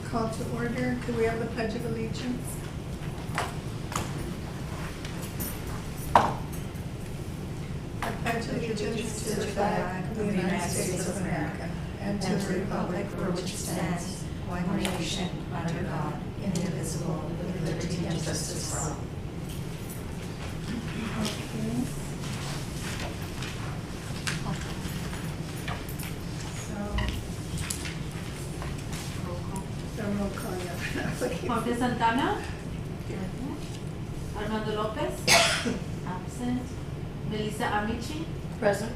Call to order. Could we have the Pledge of Allegiance? I pledge allegiance to the flag of the United States of America and to the republic for which it stands, one nation, under God, indivisible, with liberty and justice for all. Okay. Roll call, yeah. Jorge Santana. Armando Lopez. Absent. Melissa Amici. Present.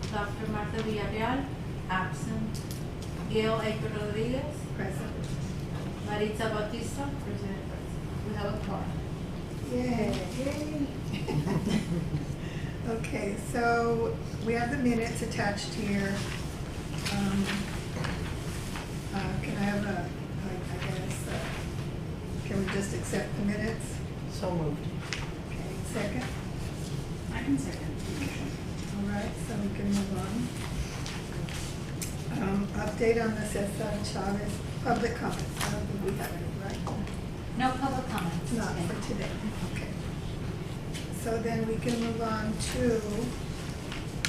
Dr. Martha Villarreal. Absent. Gail Aiker Rodriguez. Present. Maritza Bautista. Present. We have a quorum. Yay. Okay, so we have the minutes attached here. Can I have can we just accept the minutes? So moved. Okay, second? I can second. All right, so we can move on. Update on the Cesar Chavez public comments. I don't think we have any, right? No public comments. Not today. for today, okay. So then we can move on to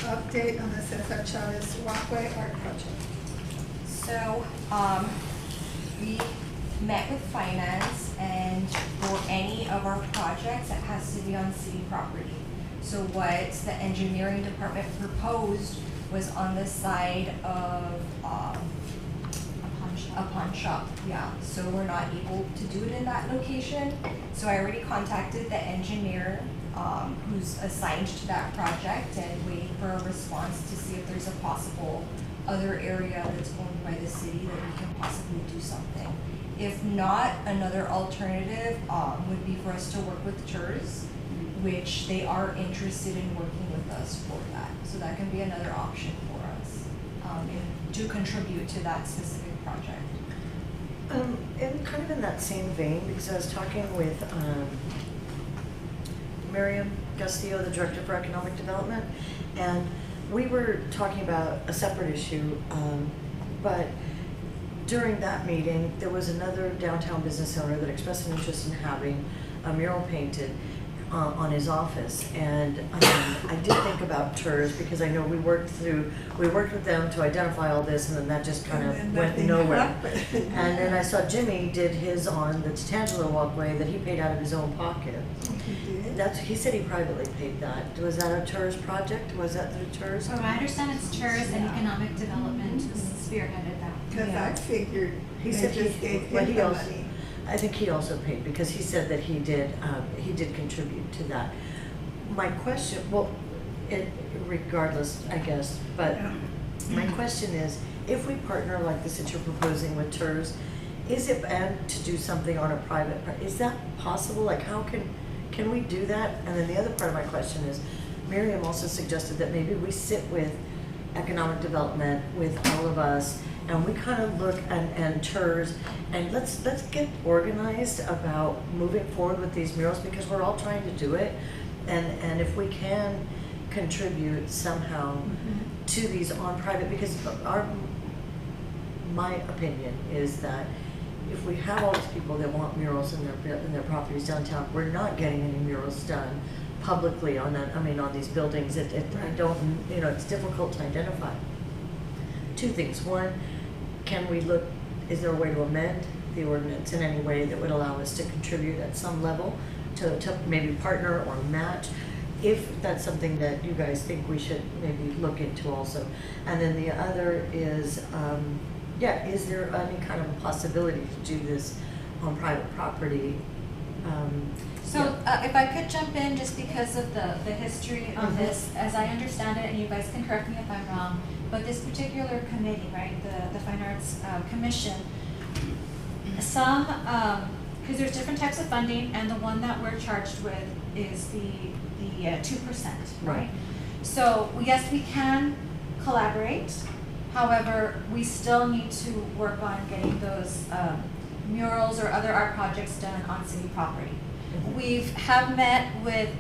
update on the Cesar Chavez Walkway Art Project. So, we met with finance, and for any of our projects, it has to be on city property. So what the engineering department proposed was on the side of, a pawn shop, yeah. So we're not able to do it in that location. So I already contacted the engineer, who's assigned to that project, and waiting for a response to see if there's a possible other area that's owned by the city that we can possibly do something. If not, another alternative would be for us to work with TERS, which they are interested in working with us for that. So that can be another option for us to contribute to that specific project. And kind of in that same vein, because I was talking with Miriam Castillo, the Director for Economic Development, and we were talking about a separate issue, but during that meeting, there was another downtown business owner that expressed an interest in having a mural painted on his office. And I did think about TERS, because I know we worked with them to identify all this, and then that just kind of went nowhere. And then I saw Jimmy did his on the Tangelo walkway that he paid out of his own pocket. He did? He said he privately paid that. Was that a TERS project? Was that through TERS? From what I understand, it's TERS and Economic Development spearheaded that. Because I figured He they said just gave but him he the also, money. I think he also paid, because he said that he did contribute to that. My question, well, regardless, I guess, but my question is, if we partner like this that you're proposing with TERS, is it bad to do something on a private, is that possible? Like, how can we do that? And then the other part of my question is, Miriam also suggested that maybe we sit with economic development, with all of us, and we kind of look and TERS, and let's get organized about moving forward with these murals, because we're all trying to do it, and if we can contribute somehow to these on private, because my opinion is that if we have all these people that want murals in their properties downtown, we're not getting any murals done publicly on that. I mean, on these buildings, I don't, it's difficult to identify. Two things. One, can we look, is there a way to amend the ordinance in any way that would allow us to contribute at some level to maybe partner or match, if that's something that you guys think we should maybe look into also. And then the other is, is there any kind of a possibility to do this on private property? If I could jump in, just because of the history on this, as I understand it, and you guys can correct me if I'm wrong, but this particular committee, right, the Fine Arts Commission, some, because there's different types of funding, and the one that we're charged with is the 2%, right? So yes, we can collaborate. However, we still need to work on getting those murals or other art projects done on city property. We have met with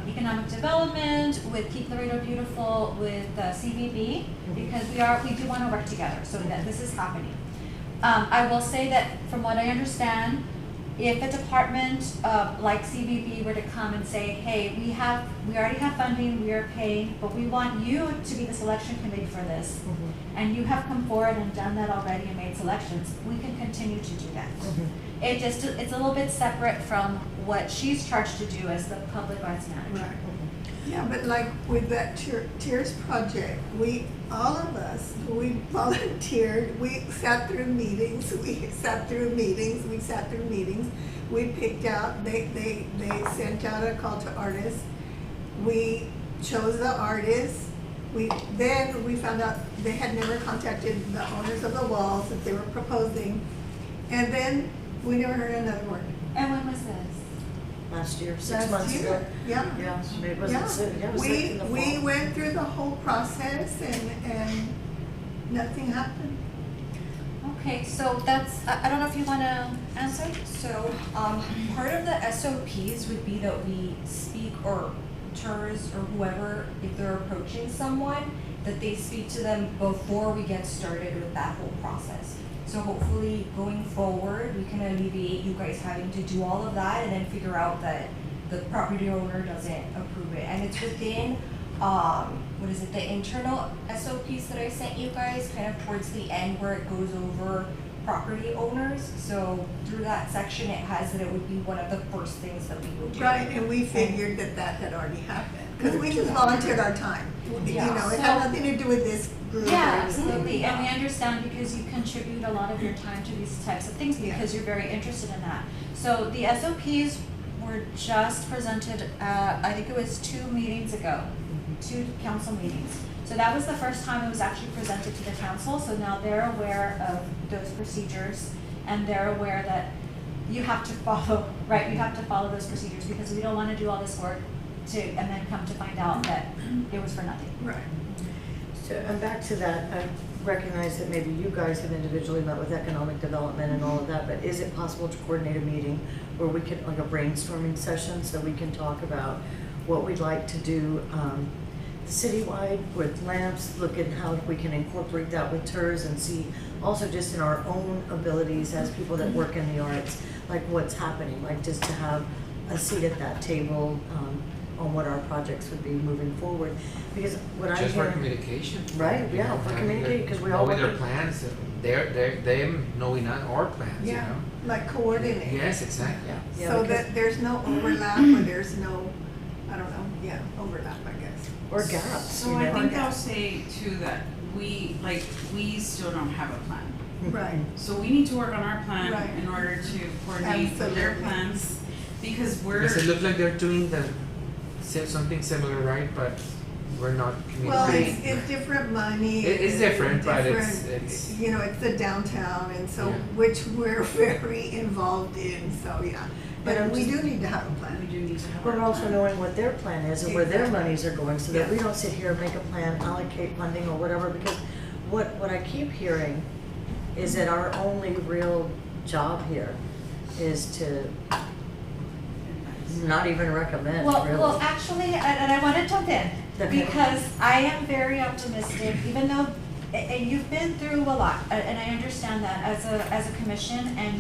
economic development, with Keep Laredo Beautiful, with CVB, because we do want to work together so that this is happening. I will say that from what I understand, if a department like CBB were to come and say, hey, we already have funding, we are paying, but we want you to be the selection committee for this, and you have come forward and done that already and made selections, we can continue to do that. It's a little bit separate from what she's charged to do as the public arts manager. Right. Yeah, but like with that Tears project, all of us, we volunteered, we sat through meetings, we picked out, they sent out a call to artists, we chose the artists, then we found out they had never contacted the owners of the walls that they were proposing, and then we never heard another word. And when was this? Last year, 6 Last months year, ago. yeah. Yeah, it wasn't soon, yeah, it was like in the fall. We went through the whole process and nothing happened. Okay, so that's, I don't know if you want to answer? So, part of the SOPs would be that we speak, or TERS or whoever, if they're approaching someone, that they speak to them before we get started with that whole process. So hopefully, going forward, we can alleviate you guys having to do all of that and then figure out that the property owner doesn't approve it. And it's within, the internal SOPs that I sent you guys, kind of towards the end where it goes over property owners. So through that section, it has that it would be one of the first things that we would do. Right, and we figured that had already happened, because we just volunteered our time. You Yeah. know, it had nothing to do with this group. or Yeah, anything. absolutely, and we understand because you contribute a lot of your time to these types of things Yeah. because you're very interested in that. So the SOPs were just presented, I think it was 2 meetings ago, 2 council meetings. So that was the first time it was actually presented to the council, so now they're aware of those procedures and they're aware that you have to follow, right, you have to follow those procedures because we don't want to do all this work and then come to find out that it was for nothing. Right. So, and back to that, I recognize that maybe you guys have individually met with economic development and all of that, but is it possible to coordinate a meeting where we could, like a brainstorming session, so we can talk about what we'd like to do citywide with lamps, look at how we can incorporate that with TERS and see also just in our own abilities as people that work in the arts, like what's happening, like just to have a seat at that table on what our projects would be moving forward. Because what I Just for hear, communication. right, yeah, for communicating, because we all knowing work their in- plans, them knowing our plans, you Yeah, know? like coordinate. Yes, exactly. Yeah, So because- that there's no overlap or there's no, I don't know, yeah, overlap, I guess. or gaps, So you I know? think I'll say too that we still don't have a plan. Right. So we need to work on our plan Right. in order to coordinate with their Absolutely. plans, because we're. Does it look like they're doing something similar, right, but we're not Well, communicating? it's different money. It is different, but it's- different, you know, it's the downtown, and so, Yeah. which we're very involved in, so, yeah. But But I'm we just- do need to have a We plan. do need to have. But our also plan. knowing what their plan is and where their Exactly. monies are going, so that we Yeah. don't sit here and make a plan, allocate funding or whatever, because what I keep hearing is that our only real job here is to not even recommend, Well, really. actually, and I want to jump in, Okay. because I am very optimistic, even though, and you've been through a lot, and I understand that as a commission, and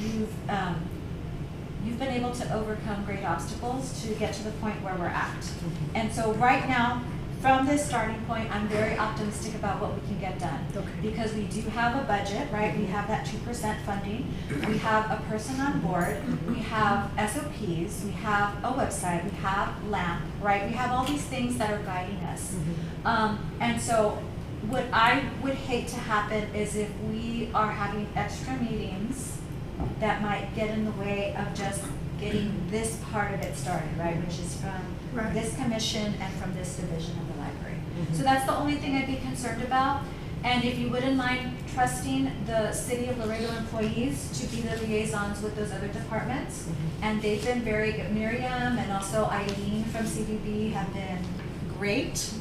you've been able to overcome great obstacles to get to the point where we're at. And so right now, from this starting point, I'm very optimistic about what we can get done. Okay. Because we do have a budget, right? We have that 2% funding. We have a person on board. We have SOPs. We have a website. We have LAMP, right? We have all these things that are guiding us. And so what I would hate to happen is if we are having extra meetings that might get in the way of just getting this part of it started, right? Which is from Right. this commission and from this division of the library. So that's the only thing I'd be concerned about. And if you wouldn't mind trusting the City of Laredo employees to be the liaisons with those other departments. And they've been very good. Miriam and also Eileen from CVB have been great.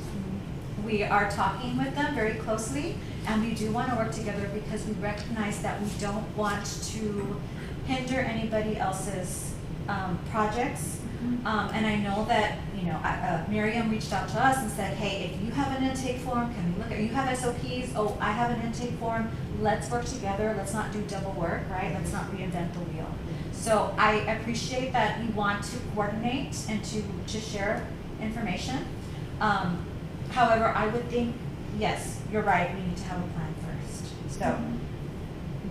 We are talking with them very closely, and we do want to work together because we recognize that we don't want to hinder anybody else's projects. And I know that, Miriam reached out to us and said, hey, if you have an intake form, can we look at, you have SOPs, oh, I have an intake form, let's work together, let's not do double work, right? Let's not reinvent the wheel. So I appreciate that you want to coordinate and to share information. However, I would think, yes, you're right, we need to have a plan first. So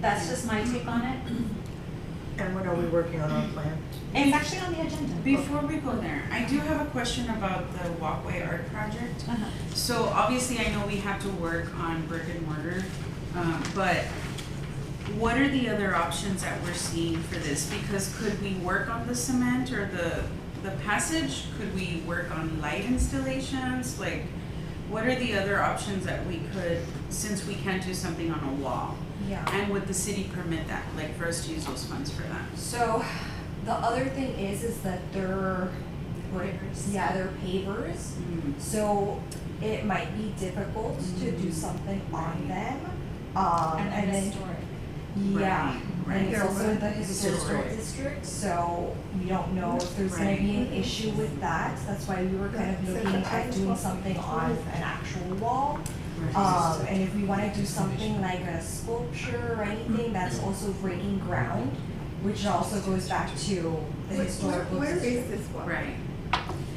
that's just my take on it. And when are we working on our plan? It's actually on the agenda. Before we go there, I do have a question about the walkway art project. Uh-huh. So obviously, I know we have to work on brick and mortar, but what are the other options that we're seeing for this? Because could we work on the cement or the passage? Could we work on light installations? Like, what are the other options that we could, since we can't do something on a wall? Yeah. And would the city permit that, like for us to use those funds for that? So the other thing is that they're Pavers. Yeah, they're pavers. So it might be difficult to do something on them. And And then then historic. yeah, Right, and it's right. also the Historic. historic district, so we don't know if there's gonna be an issue with that. That's why we were kind of looking at doing something on an actual wall. And if we wanna do something like a sculpture or anything, that's also breaking ground, which also goes back to the historical Where district. is this one? Right.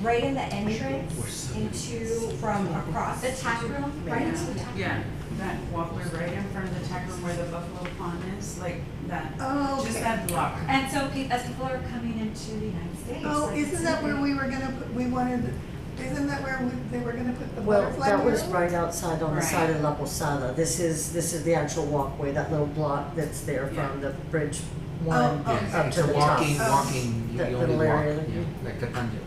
Right in the entrance into, from across. The tack room, right into the tack room. Yeah, that walkway right in front of the tack room where the buffalo pond is, like that, Oh, just okay. that block. And so as people are coming into the United States. Oh, like, isn't it's that where okay. we were gonna put, isn't that where they were gonna put the Well, butterfly that was mural? right outside on the Right. side of La Posada. This is the actual walkway, that little block that's there from the bridge one Oh, Yeah, okay. up it's to a the top. walking, you That only little walk, area that yeah, you- like the tangent.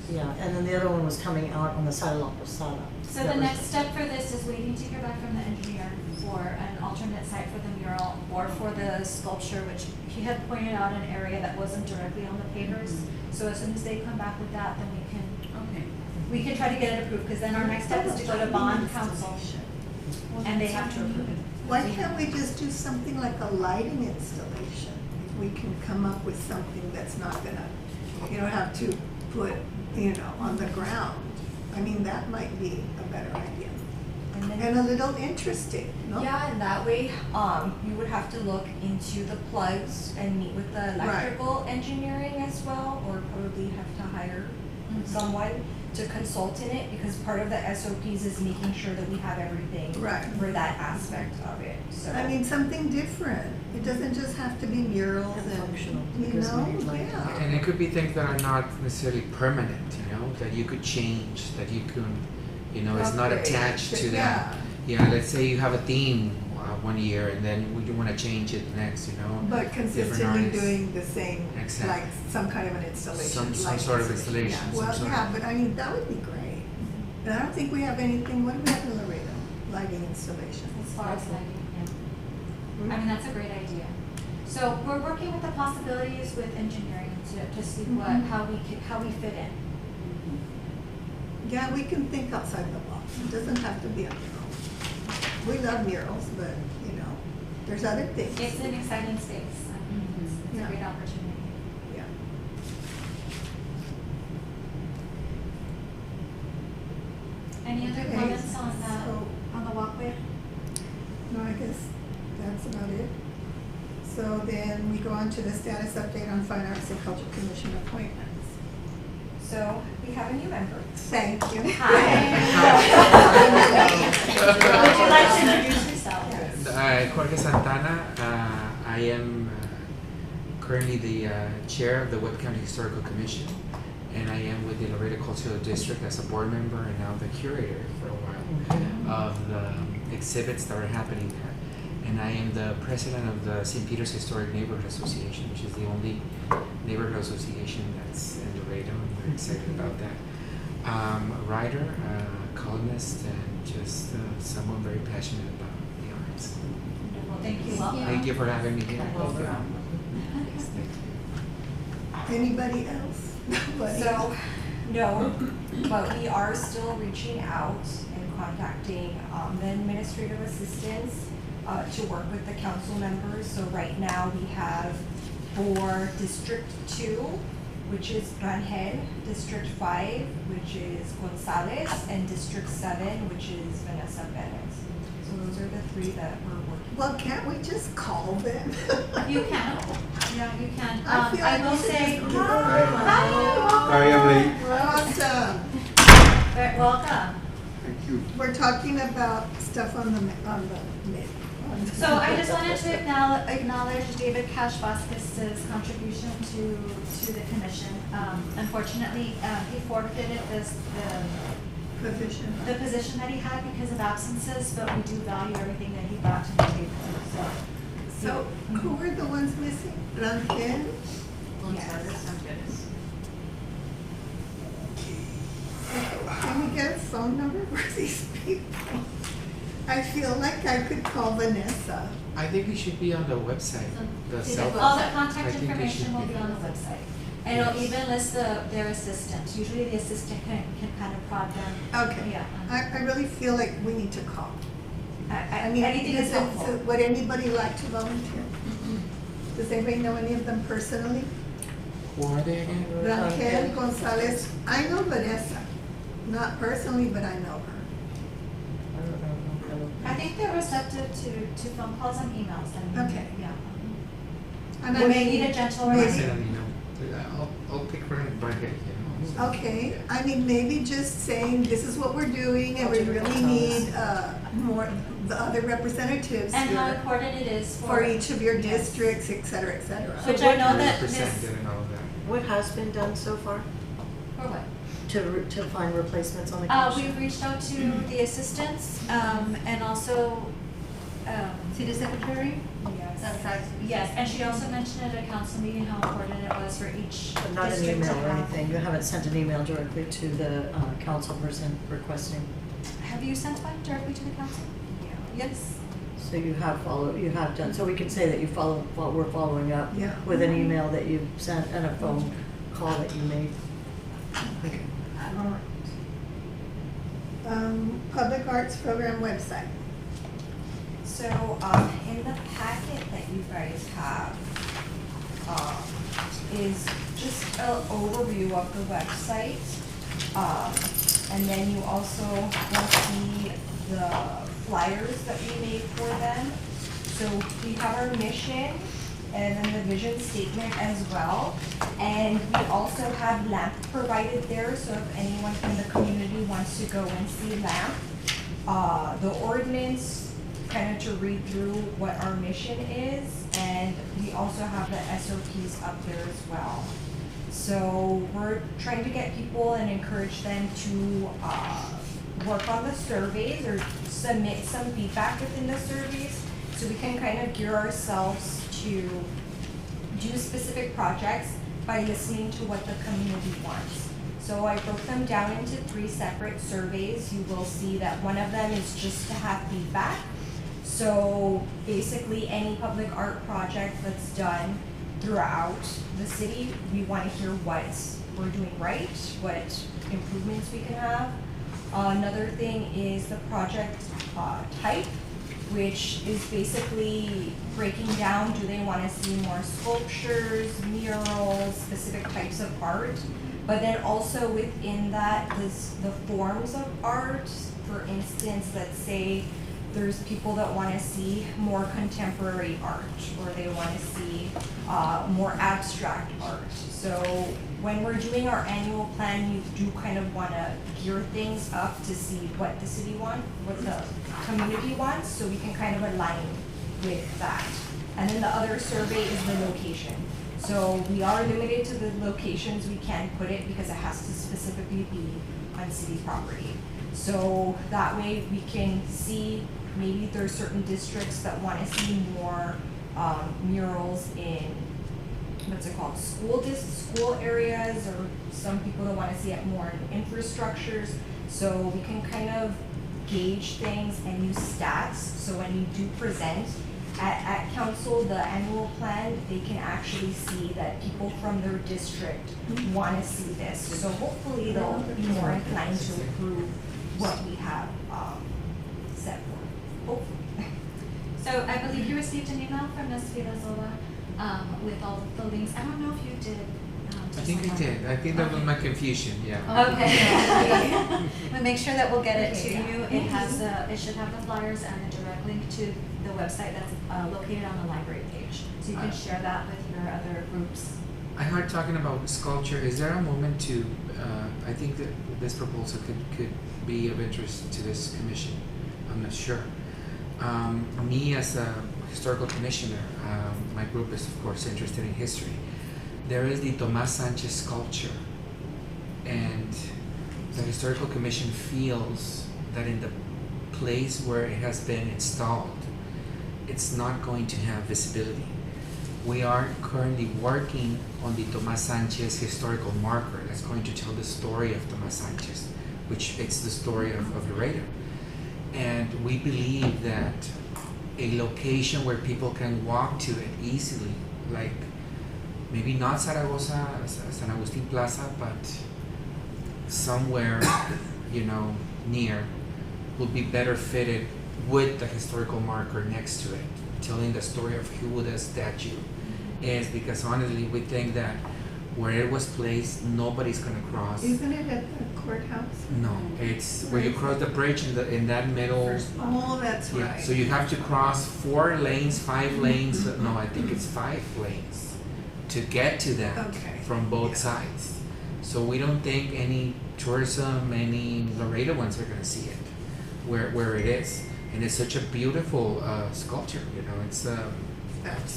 Yeah, and then the other one was coming out on the side of La Posada. So That the was- next step for this is waiting to hear back from the engineer for an alternate site for the mural or for the sculpture, which he had pointed out an area that wasn't directly on the pavers. So as soon as they come back with that, then Okay. we can try to get it approved, because then our next step is to go to bond council and they have to approve it. Why can't we just do something like a lighting installation? If we can come up with something that's not gonna, you don't have to put, on the ground. I mean, that might be a better idea. And then And a little interesting, no? yeah, and that way, you would have to look into the plugs and meet with the electrical engineering as well, or probably have to hire someone to consult in it, because part of the SOPs is making sure that we have everything Right. for that aspect of it, so. I mean, something different. It doesn't just have to be murals And and, functional, you because we know, need light. yeah. And it could be things that are not necessarily permanent, that you could change, that you can, it's not Upgrade. attached to that. Yeah, let's say you have a theme one year and then you want to change it next, But different consistently artists. doing the same, Exactly. like some kind of an installation. Some light sort of installation, Yeah, some well, sort yeah, of- but I mean, that would be great. And I don't think we have anything, what do we have in Laredo? Lighting installation. As far as lighting, yeah. I mean, that's a great idea. So we're working with the possibilities with engineering to see what, Mhm. how we fit in. Yeah, we can think outside the box. It doesn't have to be a mural. We love murals, but, there's other things. It's an exciting space. I mean, it's a Yeah. great opportunity. Yeah. Any other Okay, comments on so- the walkway? No, I guess that's about it. So then we go on to the status update on Fine Arts and Culture Commission appointments. So, we have a new member. Thank you. Would you like to introduce yourself? Jorge Santana, I am currently the chair of the Webb County Historical Commission, and I am with the Laredo Cultural District as a board member and now the curator for a while of the exhibits that are happening there. And I am the president of the St. Peter's Historic Neighborhood Association, which is the only neighborhood association that's in Laredo, and we're excited about that. A writer, a columnist, and just someone very passionate about the arts. Wonderful, thank you. Welcome. Thank you for having me here. Welcome. Yes, thank you. Anybody else? Nobody? So, no, but we are still reaching out and contacting the administrative assistants to work with the council members. So right now we have for District 2, which is Rangel, District 5, which is Gonzalez, and District 7, which is Vanessa Perez. So those are the three that we're working. Well, can't we just call them? You can, yeah, you can. I feel I like will we should say, just- hi, Sorry I'm late. Awesome. welcome. Thank you. We're talking about stuff on the mid. So I just wanted to acknowledge David Cash Vasquez's contribution to the commission. Unfortunately, he forfeited the position that he had because of absences, but we do value everything that he brought to the table, So who were the ones missing? Rangel? Gonzalez and Perez. Can we get a phone number for these people? I feel like I could call Vanessa. I think it should be on the website, the cell phone. all the I contact think it information should will be. be on the website. And it'll even list their assistant. Usually the assistant can kind of prod them. Okay. Yeah. I really feel like we need to call. I mean, Anything is does it- helpful. would anybody like to volunteer? Does anybody know any of them personally? Who are they again? Rangel, Gonzalez, I know Vanessa, not personally, but I know her. I think they're receptive to phone calls and emails. I mean, Okay. Yeah. And We I may mean, need a gentle maybe- reminder. Send an email. I'll pick Rangel, you know. Okay, I mean, maybe just saying, this is what we're doing, and we really need, more, the other representatives And how here important it is for each of your districts, et cetera, et cetera. Which I know that Presented Miss, and all of that. What has been done so far or what? to find replacements on the commission? We've reached out to the assistants, and also, City Secretary? Yes. That's right. yes, and she also mentioned at a council meeting how important it was for each But not an district to email or have. anything, you haven't sent an email directly to the council person requesting, Have you sent one directly to the council? Yeah. Yes. so you have done, so we can say that you we're following up Yeah. with an email that you sent and a phone call that you made. Okay. All right. Public Arts Program website. So, in the packet that you guys have, is just an overview of the website. And then you also will see the flyers that we made for them. So we have our mission and then the vision statement as well. And we also have LAMP provided there, so if anyone from the community wants to go and see LAMP. The ordinance, kind of to read through what our mission is, and we also have the SOPs up there as well. So we're trying to get people and encourage them to work on the surveys or submit some feedback within the surveys, so we can kind of gear ourselves to do specific projects by listening to what the community wants. So I broke them down into 3 separate surveys. You will see that one of them is just to have feedback. So basically, any public art project that's done throughout the city, we want to hear what we're doing right, what improvements we can have. Another thing is the project type, which is basically breaking down, do they want to see more sculptures, murals, specific types of art? But then also within that, the forms of art. For instance, let's say there's people that want to see more contemporary art, or they want to see more abstract art. So when we're doing our annual plan, you do kind of want to gear things up to see what the city wants, what the community wants, so we can kind of align with that. And then the other survey is the location. So we are limited to the locations we can put it because it has to specifically be on city property. So that way we can see, maybe there's certain districts that want to see more murals in, what's it called, school areas, or some people that want to see it more in infrastructures. So we can kind of gauge things and use stats. So when you do present at council, the annual plan, they can actually see that people from their district want to see this. So hopefully they'll be more inclined to approve what we have set for, hopefully. So I believe you received an email from Ms. Vilazola with all of the links. I don't know if you did I think we did. I think that was my confusion, yeah. Okay. We'll make sure that we'll get it to Okay, you. yeah. It has it should have the flyers and a direct link to the website that's located on the library page. So you can share that with your other groups. I heard talking about sculpture. Is there a moment to, I think that this proposal could be of interest to this commission. I'm not sure. Me as a historical commissioner, my group is of course interested in history. There is the Tomas Sanchez sculpture, and the historical commission feels that in the place where it has been installed, it's not going to have visibility. We are currently working on the Tomas Sanchez historical marker that's going to tell the story of Tomas Sanchez, which it's the story of Laredo. And we believe that a location where people can walk to it easily, like maybe not Zaragoza, San Agustin Plaza, but somewhere, near, will be better fitted with the historical marker next to it, telling the story of who the statue is, because honestly, we think that where it was placed, nobody's gonna cross. Isn't it at the courthouse? No, it's where you cross the bridge in that middle. Oh, that's Yeah, right. so you have to cross 4 lanes, 5 lanes. No, I think it's 5 lanes to get to that Okay. from both Yeah. sides. So we don't think any tourism, any Laredo ones are gonna see it where it is, and it's such a beautiful sculpture. It's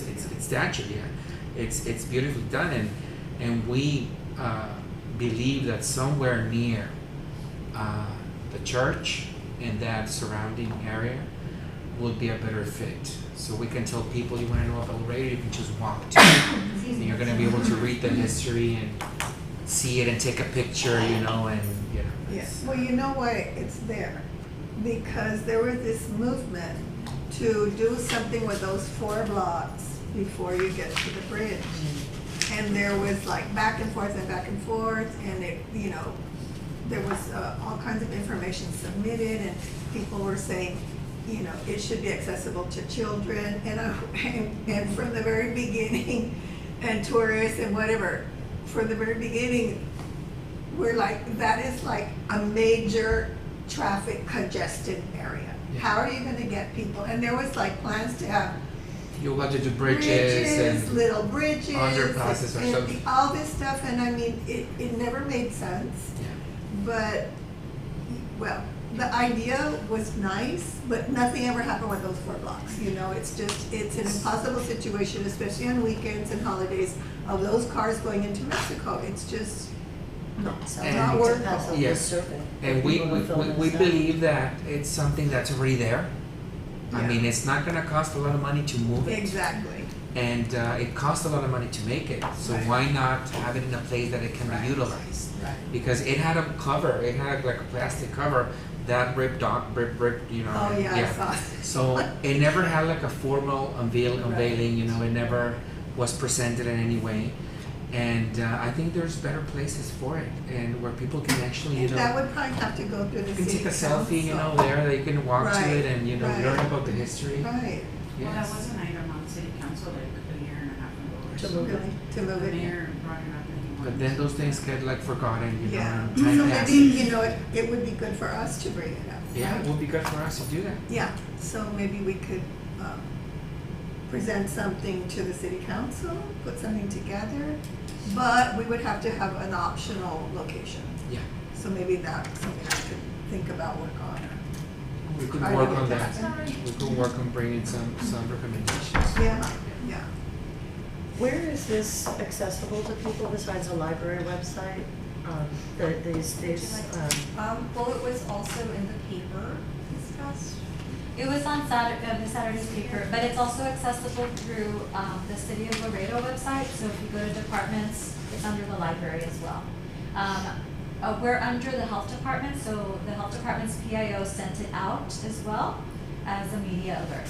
it's statue. Yeah, it's beautifully done, and we believe that somewhere near the church and that surrounding area would be a better fit. So we can tell people, you want to know about Laredo, you can just walk to it. And you're going to be able to read the history and see it and take a picture, and Yes, well, you know why it's there? Because there was this movement to do something with those 4 blocks before you get to the bridge. And there was like back and forth, and it, there was all kinds of information submitted, and people were saying, it should be accessible to children, and from the very beginning, and tourists and whatever, from the very beginning, we're like, that is like a major traffic congested area. Yeah. How are you gonna get people? And there was like plans to have you'll have to do bridges and little bridges, underpasses or and something. all this stuff, and I mean, it never made sense. Yeah. But, well, the idea was nice, but nothing ever happened with those 4 blocks, it's an impossible situation, especially on weekends and holidays, of those cars going into Mexico, it's just Not And- worth it. Yes. And we believe that it's something that's already there. I Yeah. mean, it's not gonna cost a lot of money to move it. Exactly. And it costs a lot of money to make it, so Right. why not have it in a place that it can Right. be utilized? Right. Because it had a cover, it had like a plastic cover that ripped off, Oh, yeah, I saw it. So it never had like a formal unveiling, it never was presented in any way. And I think there's better places for it, and where people can actually, And that would probably have to go through the you can city take a selfie, council. there, they can walk to Right, it and, right. learn about the history. Right, Well, that Yes. was an item on city council like a year and a half ago or To so. move it. really, to move The it. mayor brought it up and he But wanted then to- those things get like forgotten, Yeah, and so time maybe, passes. it would be good for us to bring it up. Yeah, right? it would be good for us to do that. Yeah, so maybe we could present something to the city council, put something together, but we would have to have an optional location. Yeah, So maybe that's something I could think about, work on. we could Try to work get on that. that. We could work on bringing some recommendations. Yeah, yeah. Where is this accessible to people besides the library website? These, Well, it was also in the paper discussed. It was on the Saturday's paper, but it's also accessible through the City of Laredo website. So if you go to departments, it's under the library as well. We're under the health department, so the health department's PIO sent it out as well as a media alert.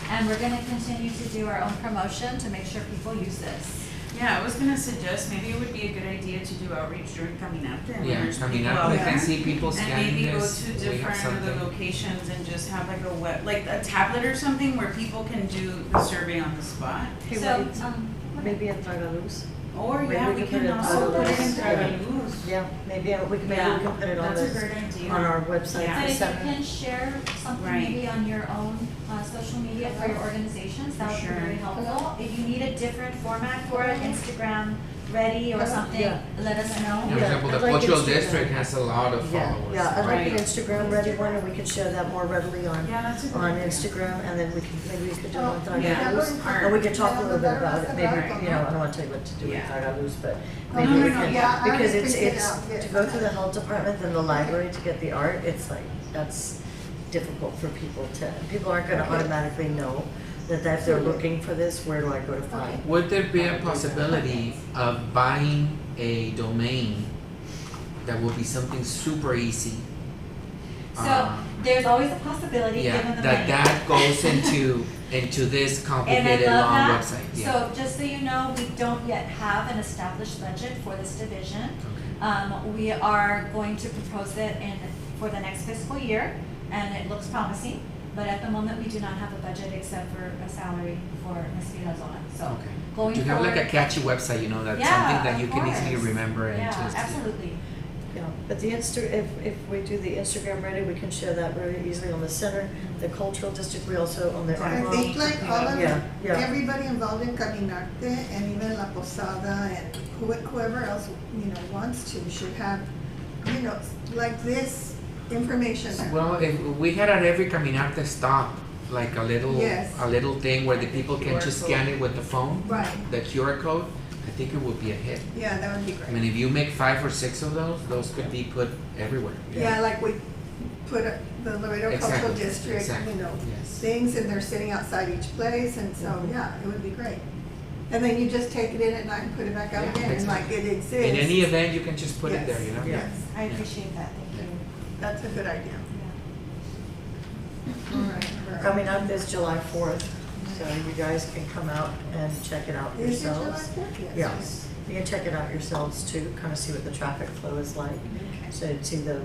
And we're gonna continue to do our own promotion to make sure people use this. Yeah, I was gonna suggest maybe it would be a good idea to do outreach during Caminante. when Yeah, there's I mean, people I out Yeah. can there. see people And scanning maybe go this, to we have different of the something. locations and just have like like a tablet or something where people can do the survey on the spot. Hey, So, wait, maybe in Tagaluz? Or Maybe yeah, we we could put can it also on put it in the- Traveluz. Yeah, maybe we can Yeah, put it on that's a this, great idea. on our website. Yeah. But the if you center. can share something Right. maybe on your own social media for your organizations, that would be Sure. very helpful. If you need a different format for it, Instagram ready or something, Yeah. let us know. For Yeah, example, the I'd like cultural Instagram. district has a lot of Yeah, followers. yeah, I'd like an Right. Instagram ready one, and we can share that more readily on, Yeah, that's a good on idea. Instagram, and then we can, maybe we could do it on Oh, yeah. Tagalog. And we can talk a little bit about it, maybe, Right. you know, I don't wanna tell you what to do with Yeah. Tagalog, but Oh, maybe no, we no, can, yeah, I because would it's, print it out, to yes. go to the health department, then the library to get the art, it's like, that's difficult for people aren't gonna automatically know that if they're looking for this, where do I go to find? Would there be a possibility of buying a domain that will be something super easy? So there's always a possibility, Yeah, given the money. that goes into this And I complicated love long that. website, yeah. So just so you know, we don't yet have an established budget for this division. Okay. We are going to propose it for the next fiscal year, and it looks promising. But at the moment, we do not have a budget except for a salary for Ms. Vilazona. So Okay. going To have forward. like a catchy website, you know, that's Yeah, something that of you can easily course. remember and Yeah, just. absolutely. Yeah, but if we do the Instagram ready, we can share that very easily on the center, the cultural district, we also on the. I think like all of, Yeah, yeah. everybody involved in Caminarte and even La Posada and whoever else, you know, wants to should have, you know, like this information. Well, if we had at every Caminarte stop, like Yes. a little thing where the people can just scan it with the phone, Right, the QR code, I think it would be a hit. yeah, that would be I mean, great. if you make 5 or 6 of those could be put everywhere. Yeah, like we put the Laredo Cultural Exactly, District, exactly, you know, yes. things, and they're sitting outside each place, and so, yeah, it would be great. And then you just take it in at night and put it back out Yeah, again, and like exactly. it exists. In any event, you can just put it there, you know? Yeah. Yes, I appreciate that, thank you. that's a good idea. All right. Coming up is July 4th, so you guys can come out and check it out Is it July yourselves. 4th? Yes. Yes, you can check it out yourselves too, kind of see what the traffic flow is like, so see the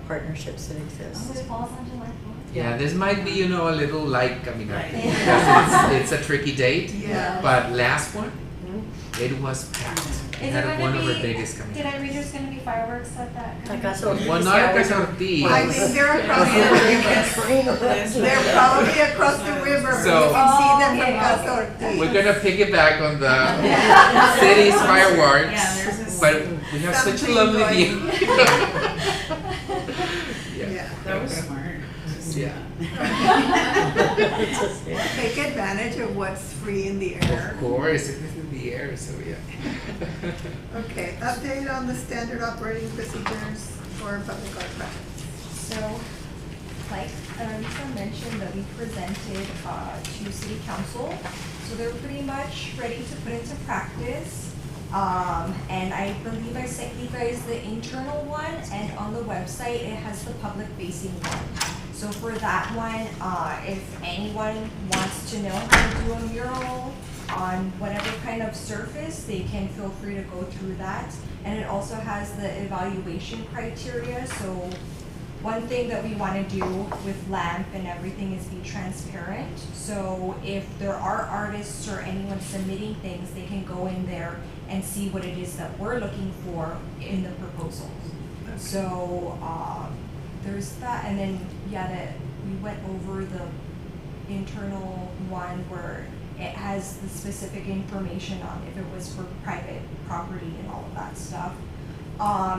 partnerships that Oh, exist. it falls on July 4th? Yeah, this might be, you know, a little like Caminarte, Right. because it's a tricky date, Yeah. but last one, Mhm. it was packed. We Is had it one gonna of our be, biggest coming. did I read there's gonna be fireworks at that? Acaso Ortiz, Well, not yeah, at we- Casa Ortiz. I think they're across the river. They're probably across the river, but So- you can see them Okay. from Casa Ortiz. We're gonna piggyback on the city's fireworks, Yeah, there's this- but we have such a Something lovely going- view. Yeah. That was smart. Yeah. Just, yeah. Take advantage of what's free in the air. Of course, it is in the air, so yeah. Okay, update on the standard operating procedures for public art projects. So, like Lisa mentioned, that we presented to city council, so they're pretty much ready to put into practice. And I believe I sent you guys the internal one, and on the website, it has the public facing one. So for that one, if anyone wants to know how to do a mural on whatever kind of surface, they can feel free to go through that. And it also has the evaluation criteria, so one thing that we want to do with LAMP and everything is be transparent. So if there are artists or anyone submitting things, they can go in there and see what it is that we're looking for in the proposals. So, there's that, and then, yeah, that we went over the internal one where it has the specific information on if it was for private property and all of that stuff.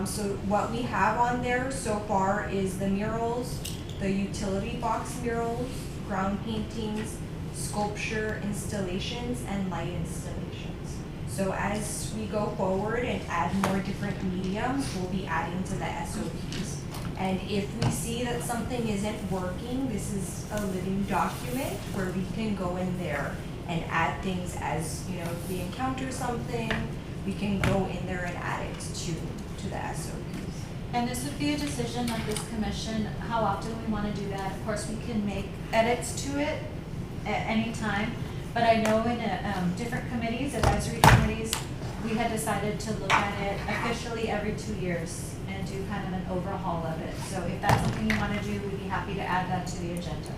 So what we have on there so far is the murals, the utility box murals, ground paintings, sculpture installations, and light installations. So as we go forward and add more different mediums, we'll be adding to the SOPs. And if we see that something isn't working, this is a living document where we can go in there and add things as, you know, if we encounter something, we can go in there and add it to the SOPs. And this would be a decision of this commission, how often we want to do that. Of course, we can make edits to it at any time, but I know in different committees, advisory committees, we had decided to look at it officially every 2 years and do kind of an overhaul of it. So if that's something you want to do, we'd be happy to add that to the agenda.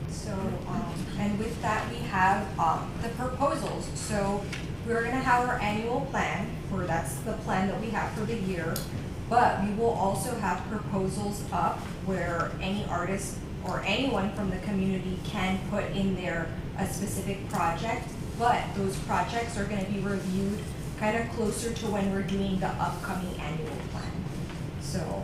So, and with that, we have the proposals. So we're gonna have our annual plan, that's the plan that we have for the year. But we will also have proposals up where any artist or anyone from the community can put in there a specific project. But those projects are gonna be reviewed kind of closer to when we're doing the upcoming annual plan. So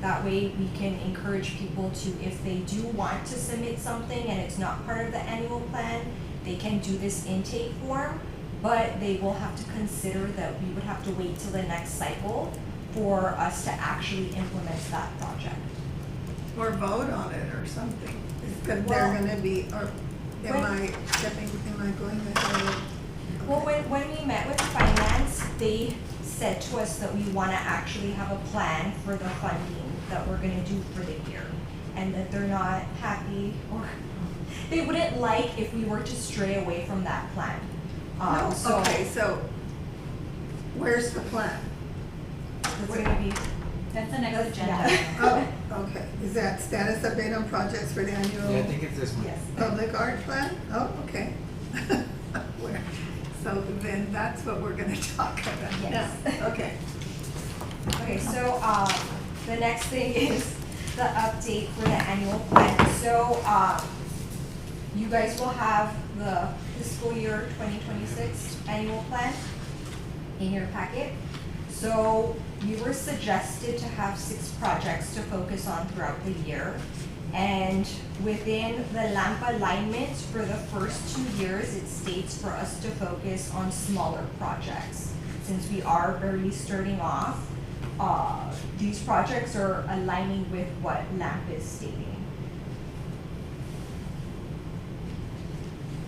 that way we can encourage people to, if they do want to submit something and it's not part of the annual plan, they can do this intake form, but they will have to consider that we would have to wait till the next cycle for us to actually implement that project. Or vote on it or something. Because Well- they're gonna be, or am When- I going ahead? Well, when we met with finance, they said to us that we wanna actually have a plan for the funding that we're gonna do for the year. And that they're not happy, or they wouldn't like if we were to stray away from that plan. No, So okay, so where's the plan? it's gonna be, That's the next agenda. yeah. Oh, okay. Is that status update on projects for the Yeah, I annual think it's this one. Yes. public art plan? Oh, okay. Where? So then that's what we're gonna talk about. Yes. Yeah, okay. Okay, so, the next thing is the update for the annual plan. So, you guys will have the fiscal year 2026 annual plan in your packet. So, we were suggested to have 6 projects to focus on throughout the year. And within the LAMP alignment for the first 2 years, it states for us to focus on smaller projects. Since we are barely starting off, these projects are aligning with what LAMP is stating.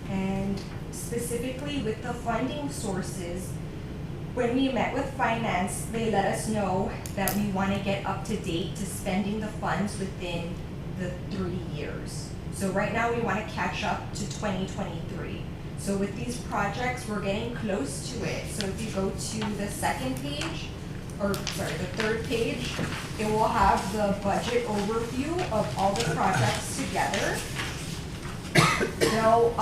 And specifically with the funding sources, when we met with finance, they let us know that we want to get up to date to spending the funds within the 3 years. So right now we want to catch up to 2023. So with these projects, we're getting close to it. So if you go to the third page, it will have the budget overview of all the projects together. So,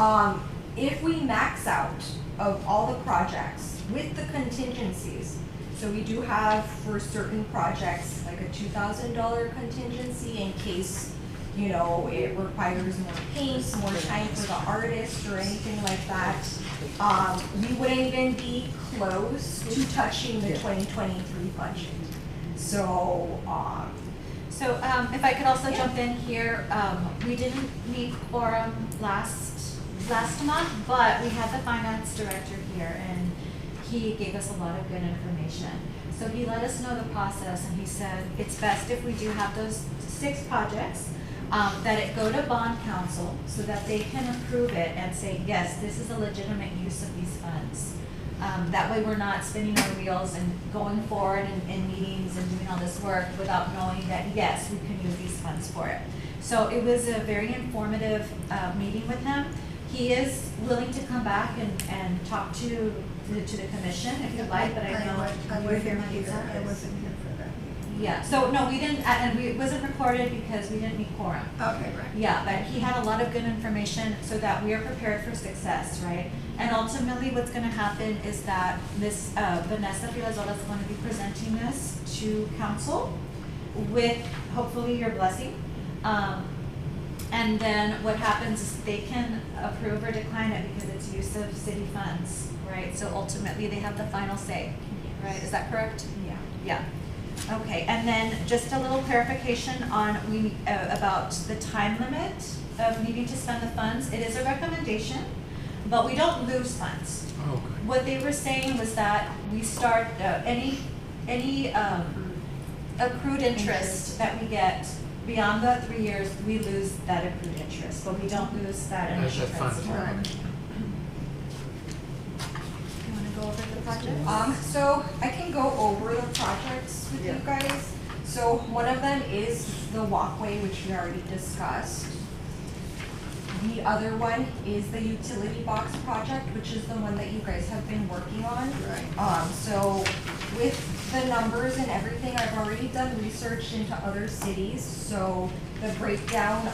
if we max out of all the projects with the contingencies, so we do have for certain projects like a $2,000 contingency in case, you know, it requires more paint, more time for the artist or anything like that. We wouldn't even be close to touching the 2023 budget. So, So, if I could also jump in here, we didn't meet quorum last month, but we had the finance director here and he gave us a lot of good information. So he let us know the process and he said it's best if we do have those 6 projects, that it go to bond council so that they can approve it and say, yes, this is a legitimate use of these funds. That way we're not spinning our wheels and going forward in meetings and doing all this work without knowing that, yes, we can use these funds for it. So it was a very informative meeting with him. He is willing to come back and talk to the commission if you'd like, but I know. I you're wasn't here, Lisa. I wasn't here for that meeting. Yeah, so no, we didn't, it wasn't recorded because we didn't meet quorum. Okay, right. Yeah, but he had a lot of good information so that we are prepared for success, right? And ultimately, what's gonna happen is that this, Vanessa Filazola is gonna be presenting this to council with hopefully your blessing. And then what happens is they can approve or decline it because it's use of city funds, right? So ultimately, they have the final say, right? Is that correct? yeah. Yeah. Okay, and then just a little clarification on about the time limit of needing to spend the funds. It is a recommendation, but we don't lose funds. Oh, good. What they were saying was that we start, any accrued interest that we get beyond the 3 years, we lose that accrued interest, but we don't lose that That's initial the fund. principal. Right. You wanna go over the project? So I can go over the projects with you Yeah. guys. So one of them is the walkway, which we already discussed. The other one is the utility box project, which is the one that you guys have been working on. Right. So with the numbers and everything, I've already done research into other cities. So the breakdown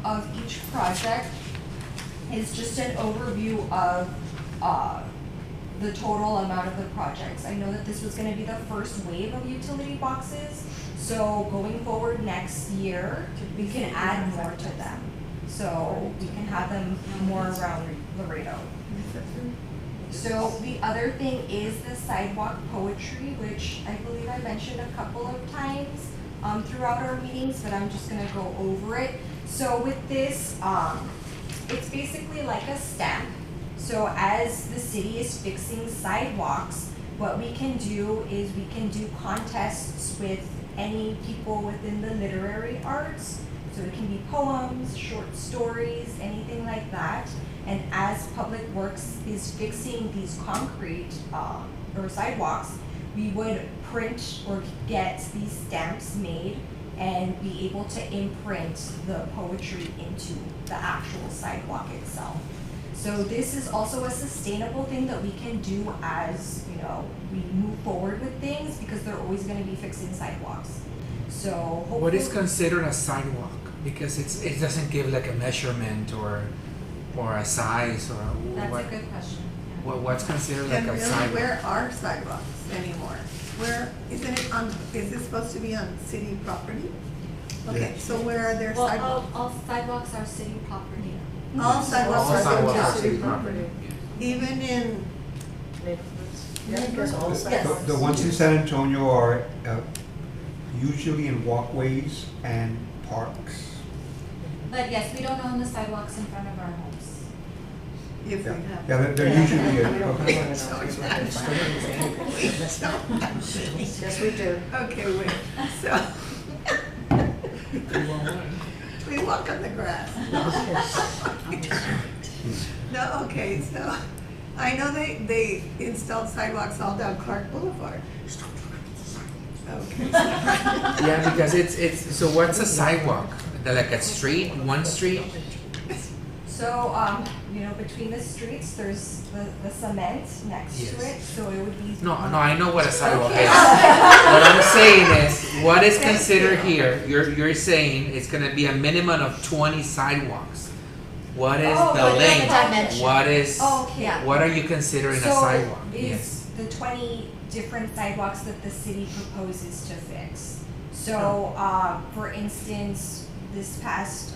of each project is just an overview of the total amount of the projects. I know that this was gonna be the first wave of utility boxes, so going forward next year, we can add more to them. So we can have them more around Laredo. So the other thing is the sidewalk poetry, which I believe I mentioned a couple of times throughout our meetings, but I'm just gonna go over it. So with this, it's basically like a stamp. So as the city is fixing sidewalks, what we can do is we can do contests with any people within the literary arts. So it can be poems, short stories, anything like that. And as Public Works is fixing these concrete or sidewalks, we would print or get these stamps made and be able to imprint the poetry into the actual sidewalk itself. So this is also a sustainable thing that we can do as, you know, we move forward with things because they're always gonna be fixing sidewalks. So hopefully. What is considered a sidewalk? Because it doesn't give like a measurement or a size or That's what, a good question. Yeah. what's considered like And a really, sidewalk? where are sidewalks anymore? Where, isn't it on, is it supposed to be on city property? Okay, so where are there Well, sidewalks? all sidewalks are city property. All sidewalks All are sidewalks going are to city city property. property, even in, Neighborhoods. Yeah, because all Yes. sidewalks. The ones in San Antonio are usually in walkways and parks. But yes, we don't own the sidewalks in front of our homes. if we Yeah, have. yeah, they're usually. We don't Okay. have one. Yes, we do. Okay, wait, so. We walk on the grass. No, okay, so, I know they installed sidewalks all down Clark Boulevard. Okay. Yeah, because it's so what's a sidewalk? Like a street, one street? So, you know, between the streets, there's the cement next to Yes. it, so it would be. No, I know what a sidewalk is. What I'm saying is, what is considered here, you're saying it's gonna be a minimum of 20 sidewalks. What is Oh, the but then length? the dimension. What is, Oh, okay. Yeah. what are you considering a So sidewalk? is the 20 different sidewalks that the city proposes to fix. So, for instance, this past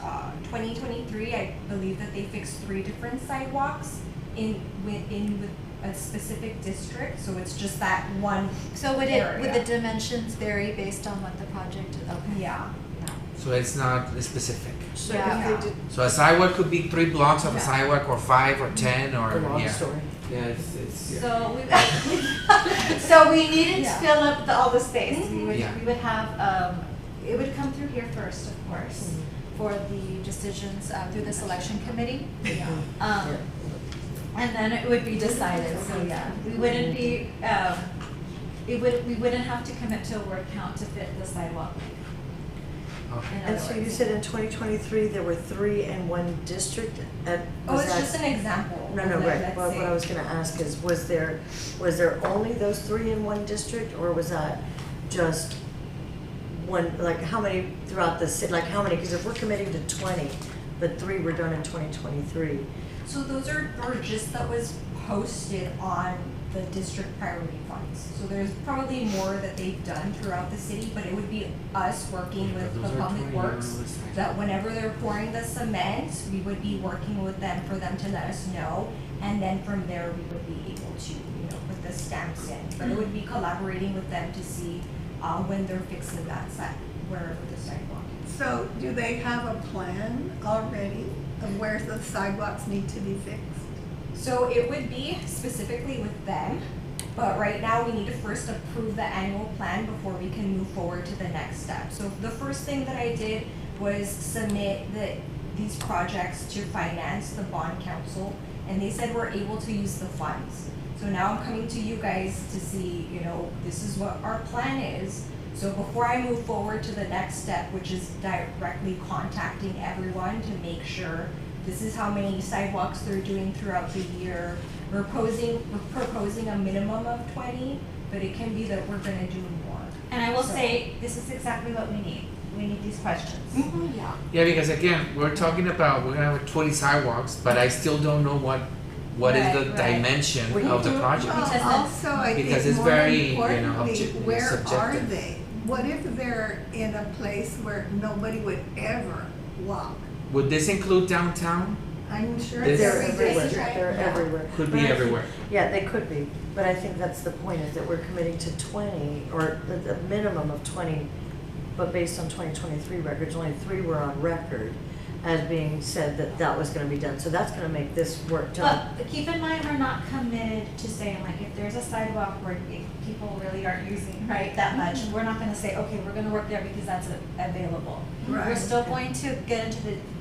2023, I believe that they fixed 3 different sidewalks with a specific district, so it's just that one. So would area. the dimensions vary based on what the project is? Okay. Yeah. So it's not specific. So Yeah. if they did So a sidewalk could be 3 blocks of a Yeah. sidewalk or 5 or 10 or, the long yeah. story. Yeah, it's, yeah. So so we needed Yeah. to fill up all the space. Yeah. We would have, it would come through here first, of course, for the decisions through the selection committee. Yeah. Um, and then it would be decided, so yeah, we wouldn't be, we wouldn't have to commit to a word count to fit the sidewalk. Okay. In And other so you words. said in 2023, there were 3 in one district? Oh, Was it's that- just an example. No, no, Like, right, let's what say- I was gonna ask is, was there only those 3 in one district, or was that just one, like, how many throughout the city, like, how many, because if we're committing to 20, but 3 were done in 2023. So those are just that was posted on the district priority funds. So there's probably more that they've done throughout the city, but it would be us working with Those the are public 20 works. on the side. That whenever they're pouring the cement, we would be working with them for them to let us know. And then from there, we would be able to, you know, put the stamps in. But it would be collaborating with them to see when they're fixing that side, wherever the sidewalk is. So do they have a plan already of where the sidewalks need to be fixed? So it would be specifically with them, but right now we need to first approve the annual plan before we can move forward to the next step. So the first thing that I did was submit these projects to finance, the bond council, and they said we're able to use the funds. So now I'm coming to you guys to see, you know, this is what our plan is. So before I move forward to the next step, which is directly contacting everyone to make sure this is how many sidewalks they're doing throughout the year. We're proposing a minimum of 20, but it can be that we're gonna do more. And I will So- say, this is exactly what we need. We need these questions. Yeah. Yeah, because again, we're talking about, we're gonna have 20 sidewalks, but I still don't know what is Right, the right. dimension We of the do- project? Because Well, that's- also, I Because think it's more very, importantly, where are subjective. they? What if they're in a place where nobody would ever walk? Would this include downtown? I'm sure This- They're every everywhere, district. they're yeah. everywhere. Could But be I think- everywhere. Yeah, they could be, but I think that's the point, is that we're committing to 20, or the minimum of 20, but based on 2023 records, only 3 were on record as being said that that was gonna be done, so that's gonna make this work done. But keep in mind, we're not committed to saying, like, if there's a sidewalk where people really aren't using, right, that much, we're not gonna say, okay, we're gonna work there because that's available. We're Right. still going to get into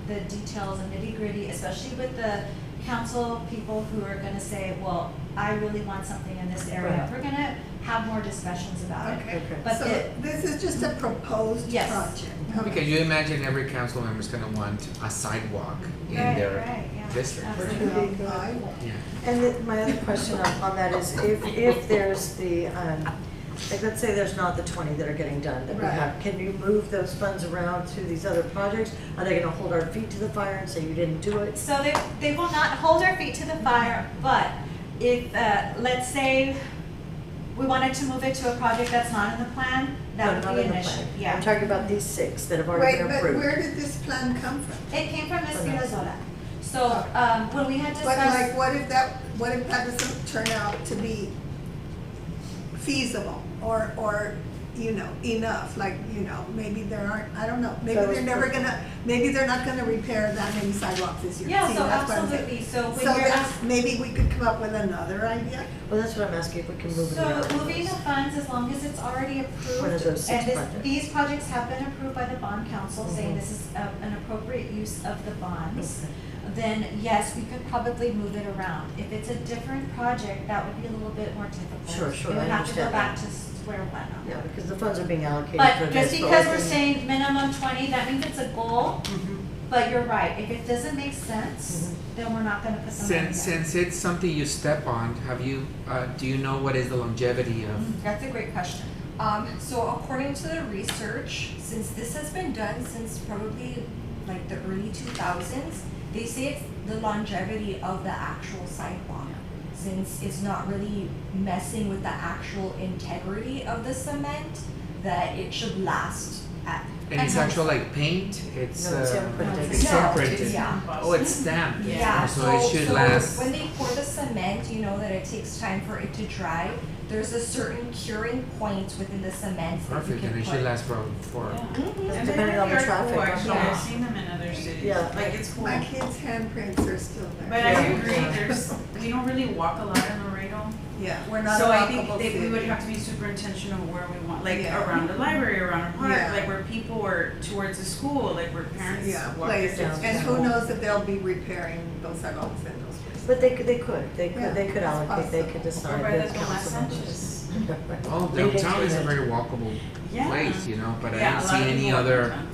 the details and nitty gritty, especially with the council people who are gonna say, well, I really want something in this area. Right. We're gonna have more discussions about it. Okay, But so the- this is just a proposed Yes. project. Can you imagine every council member is gonna want a sidewalk in Right, their right, yeah, district? absolutely. I- Yeah. And my other question on that is, if there's the, like, let's say there's not the 20 that are getting done that we Right. have, can you move those funds around to these other projects? Are they gonna hold our feet to the fire and say you didn't do it? So they will not hold our feet to the fire, but if, let's say, we wanted to move it to a project that's not in the plan, No, that not would be in an the issue, plan. yeah. I'm talking about these 6 that have already Wait, been but approved. where did this plan come from? It came from Ms. From us. Virazola. So, when we had But like, discussed, what if that doesn't turn out to be feasible or, you know, enough, like, you know, maybe there aren't, I don't know, maybe That was they're never perfect. gonna, maybe they're not gonna repair that many sidewalks this year. yeah, See, so that's what I'm saying. absolutely, so when So you're then asking. maybe we could come up with another idea? Well, that's what I'm asking, if we can move it around. So moving the funds, as long as it's already approved. One of those 6 and projects. these projects have been approved by the bond council, saying Mhm. this is an appropriate use of the bonds. Okay. Then yes, we could probably move it around. If it's a different project, that would be a little bit more difficult. Sure, sure, We would I have to go understand back that. to square one on Yeah, that. because the funds are being allocated for But this. just because we're within- saying minimum 20, that means it's a goal, Mhm. but you're right, if it doesn't make sense, then we're not gonna put the money there. Since it's something you step on, have you, do you know what is the longevity of? That's a great question. So according to the research, since this has been done since probably like the early 2000s, they say it's the longevity of the actual sidewalk. Since it's not really messing with the actual integrity of the cement, that it should last at. And it's actual like paint, it's, No, it's imprinted. it's No, imprinted. yeah. Oh, it's stamped. Yeah, So it should last. when they pour the cement, you know that it takes time for it to dry. There's a certain curing point within the cement that you Perfect, can and it put. should last for, That's And depending they on the really are traffic. cool, on actually, how- I've seen them in other cities, Yeah. like it's cool. My kids' handprints are still there. But I Yeah. agree, we don't really walk a lot in Laredo. Yeah, we're not a So I walkable think that we would city. have to be super intentional where we want, like Yeah. around the library, around a park, Yeah. like where people are towards the school, like where parents Yeah, walk their places, kids to and who school. knows if they'll be repairing those sidewalks in those places. But they could, Yeah, they could it's allocate, they could possible. decide. Or by the the Tomas council members. Sanchez. oh, Leading downtown to is a it. very walkable Yeah. place, you know, but I Yeah, didn't a see lot of any people walk other downtown.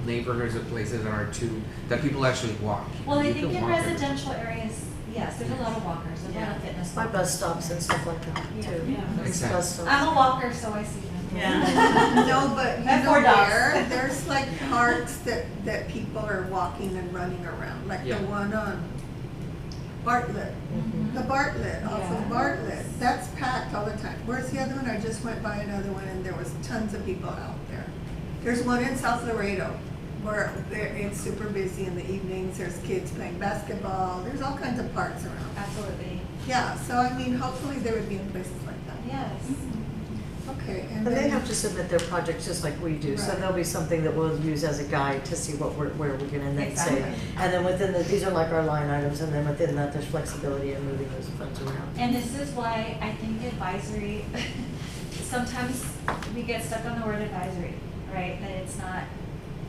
neighborhoods or places that are too, that people actually walk. Well, I You think can in walk everywhere. residential areas, yes, there's a lot of walkers, there's a lot of fitness. My walkers. bus stops and stuff like that too. Yeah. Bus Exactly. stops. I'm a walker, so I see them. Yeah. No, but you And know 4 dogs. where, there's like parks that people are walking and running around, like the Yeah. one on Bartlett. Mhm. The Bartlett, off Yeah. of Bartlett, that's packed all the time. Where's the other one? I just went by another one and there was tons of people out there. There's one in South Laredo where it's super busy in the evenings, there's kids playing basketball, there's all kinds of parks around. Absolutely, Yeah, so I mean, hopefully they would be in places like that. yes. Okay, and And they then, have to submit their projects just like we do, so Right. there'll be something that we'll use as a guide to see what where we're gonna then say. Exactly. And then within these are like our line items, and then within that, there's flexibility in moving those funds around. And this is why I think advisory, sometimes we get stuck on the word advisory, right? That it's not,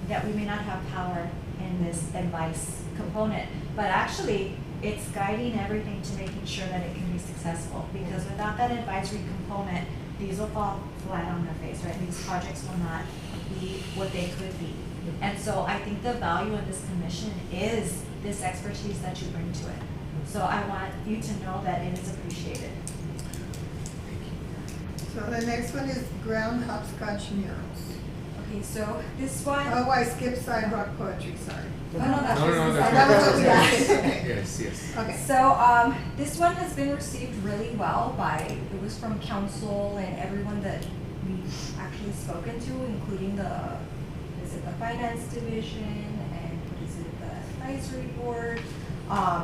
that we may not have power in this advice component, but actually, it's guiding everything to making sure that it can be successful. Because without that advisory component, these will fall flat on their face, right? These projects will not be what they could be. And so I think the value of this commission is this expertise that you bring to it. So I want you to know that it is appreciated. so the next one is ground hopscotch murals. Okay, so this one, Oh, I skipped sidewalk poetry, sorry. oh no, that's No, no, no, just- That was what we That's asked, okay. Yes, yes. Okay. So, this one has been received really well it was from council and everyone that we've actually spoken to, including the finance division and the advisory board.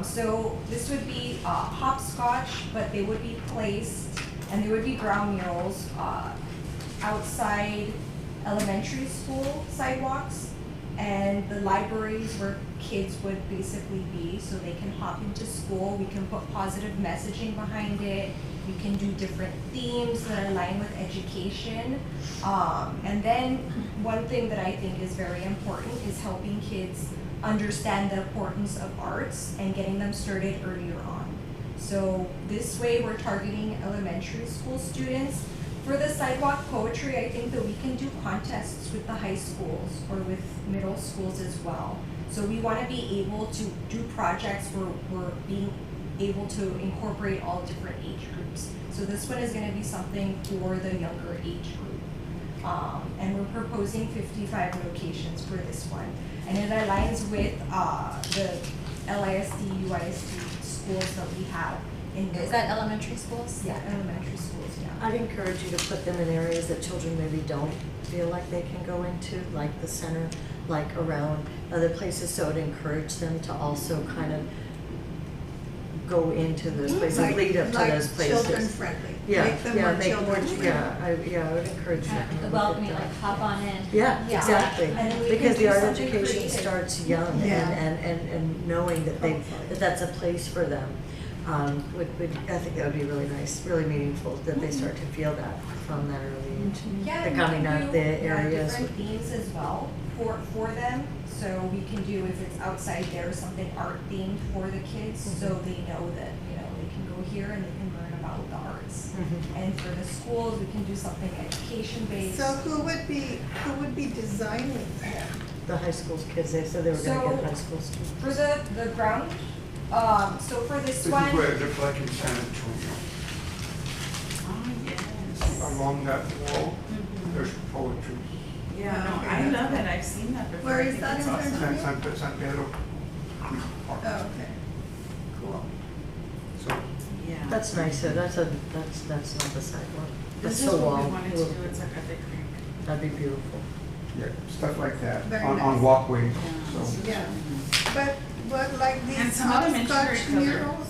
So this would be, hopscotch, but they would be placed, and they would be ground murals, outside elementary school sidewalks and the libraries where kids would basically be, so they can hop into school. We can put positive messaging behind it. We can do different themes that align with education. And then one thing that I think is very important is helping kids understand the importance of arts and getting them started earlier on. So this way we're targeting elementary school students. For the sidewalk poetry, I think that we can do contests with the high schools or with middle schools as well. So we want to be able to do projects where we're being able to incorporate all different age groups. So this one is going to be something for the younger age group. And we're proposing 55 locations for this one. And it aligns with the LISD, UISD schools that we have. Is that elementary schools? Yeah, elementary schools, yeah. I'd encourage you to put them in areas that children maybe don't feel like they can go into, like the center, like around other places, so it'd encourage them to also kind of go into those places, lead up to those places. Children friendly. Yeah, Make them yeah, more make children friendly. I would encourage you to kind of The look welcoming, at that. like hop on in. Yeah, Yeah. exactly, And then we because can the do art something education creative. starts young Yeah. and knowing that they, Hopefully. that's a place for them. I think that would be really nice, really meaningful, that they start to feel that from that early age. Yeah, They're and we coming can out do, the areas different with- themes as well for them. So we can do, if it's outside there, something art themed for the kids, so they know that, they can go here and they can learn about the arts. Mhm. And for the schools, we can do something education based. So who would be designing them? The high school's kids, they said they were gonna So- get high school students. For the ground, so for this This is one. what it looked like in San Antonio. Oh, yes. Along that wall, Mhm. there's poetry. Yeah, no, I love it. I've seen that before. Where I is think that it's in awesome. San San Pedro Creek Park. Oh, okay. Cool. So, Yeah. That's nice, so that's not the sidewalk. That's This is the what wall. we wanted to do. It's like at the creek. That'd be beautiful. yeah, stuff like that, Very on nice. walkways, Yeah. so. Yeah, but like And these some elementary hopscotch color. murals,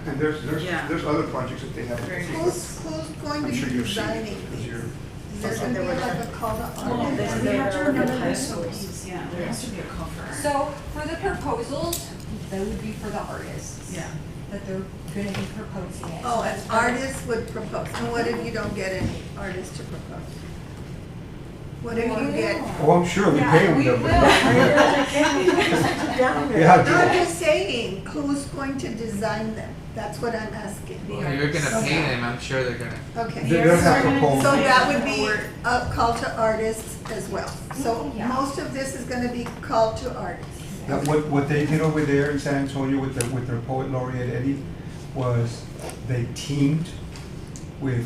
And there's Yeah. other projects that they have. Very who's going to I'm be sure you've seen it, designing because these? you're. Is there gonna be like a call to Oh, arms? they said We they have were to gonna remember get high the schools. SOPs, yeah, there has to be a call for art. So for the proposals, that would be for the artists. Yeah. That they're gonna be proposing it. Oh, an artist would propose, and what if you don't get any artists to propose? What if you get, Oh, I'm sure we pay them. we but- will. Down there. Yeah, no, I'm just saying, who's going to design them? That's what I'm asking. Well, you're gonna pay them, I'm sure they're gonna. Okay. They'll have Yes, proposals. So that would be Forward. a call to artists as well. So Yeah. most of this is gonna be called to artists. Now, what they did over there in San Antonio with their poet laureate Eddie was they teamed with,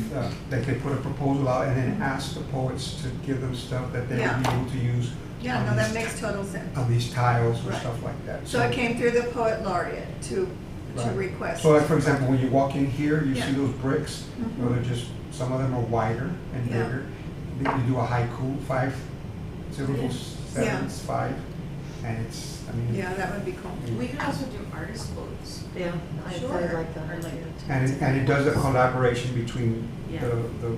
like they put a proposal out and then asked the poets to give them stuff that they would be Yeah. able to use Yeah, on no, that these- makes total sense. on these tiles or Right. stuff like that. So it came through the poet laureate to Right. request. So like, for example, when you walk in here, you see Yeah. those bricks, Mhm. well, they're just, some of them are wider and Yeah. bigger. Then you do a haiku, 5 syllables, Yeah. 7's 5, and it's, I mean. Yeah, that would be cool. We could also do artist quotes. Yeah, I Sure. like that. Or like- idea, too. And it does a collaboration between Yeah. the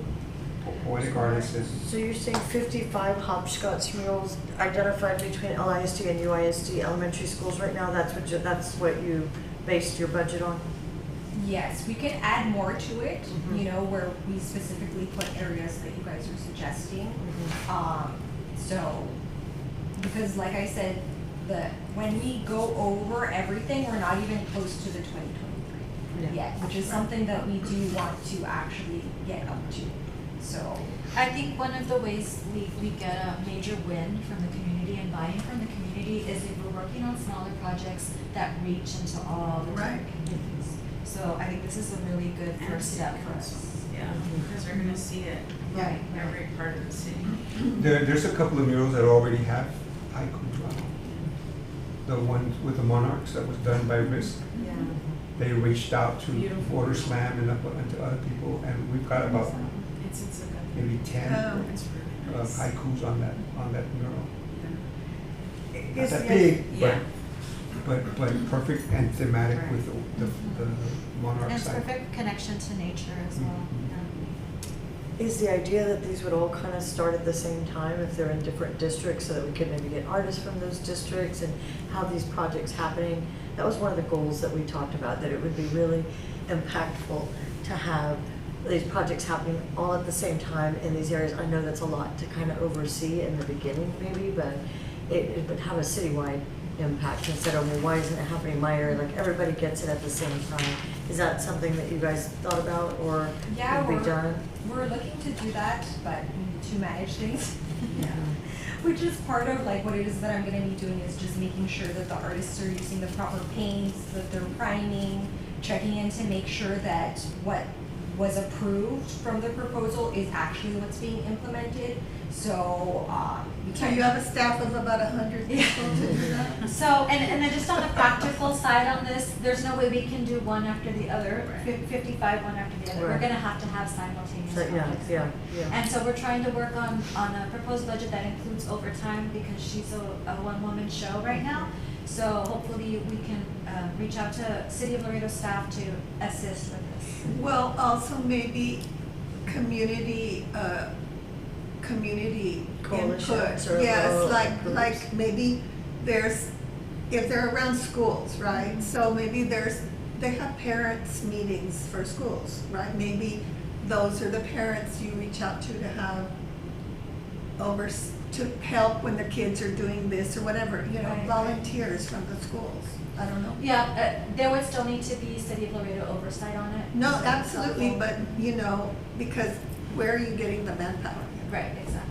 poetic artists and. So you're saying 55 hopscotch murals identified between LISD and UISD elementary schools right now? That's what you based your budget on? Yes, we can add more to it, Mhm. where we specifically put areas that you guys are suggesting. So, because like I said, when we go over everything, we're not even close to the 2023 Yeah. yet, which is something that we do want to actually get up to. So, I think one of the ways we get a major win from the community and buy-in from the community is if we're working on smaller projects that reach into all the Right. different communities. So I think this is a really good And first city step for council. us. Yeah. Yeah, because they're gonna see it Right. in every part of the city. There's a couple of murals that already have haikus on them. The one with the monarchs that was done by Risk. Yeah. They reached out to Beautiful. Order Slam and to other people, and we've got about It's a good. maybe 10 It's really nice. haikus on that mural. Not Is that the- big, Yeah. but perfect and thematic with the And monarch it's side. perfect connection to nature as well, Mhm. yeah. Is the idea that these would all kind of start at the same time if they're in different districts, so that we could maybe get artists from those districts and have these projects happening? That was one of the goals that we talked about, that it would be really impactful to have these projects happening all at the same time in these areas. I know that's a lot to kind of oversee in the beginning maybe, but it would have a citywide impact instead of, well, why isn't it happening in my area? Like, everybody gets it at the same time. Is that something that you guys thought about or Yeah, would be done? we're looking to do that, but we need to manage things. Which is part of like what it is that I'm gonna be doing, is just making sure that the artists are using the proper paints, that they're priming, checking in to make sure that what was approved from the proposal is actually what's being implemented. So, we So can't. you have a staff of about 100 people to do that? So, and then just on the practical side on this, there's no way we can do one after the other, 55 one after the other. We're Right. gonna have to have simultaneous So, yeah, projects. yeah. And so we're trying to work on a proposed budget that includes overtime, because she's a one-woman show right now. So hopefully we can reach out to City of Laredo staff to assist with this. Well, also maybe community, community Coalitions input. or Yes, little like groups. maybe there's, if they're around schools, right? So maybe they have parents' meetings for schools, right? Maybe those are the parents you reach out to have to help when the kids are doing this or whatever, you know, Right. volunteers from the schools. I don't know. Yeah, there would still need to be City of Laredo oversight on it. No, So- absolutely, but you know, because where are you getting the manpower? Right, exactly.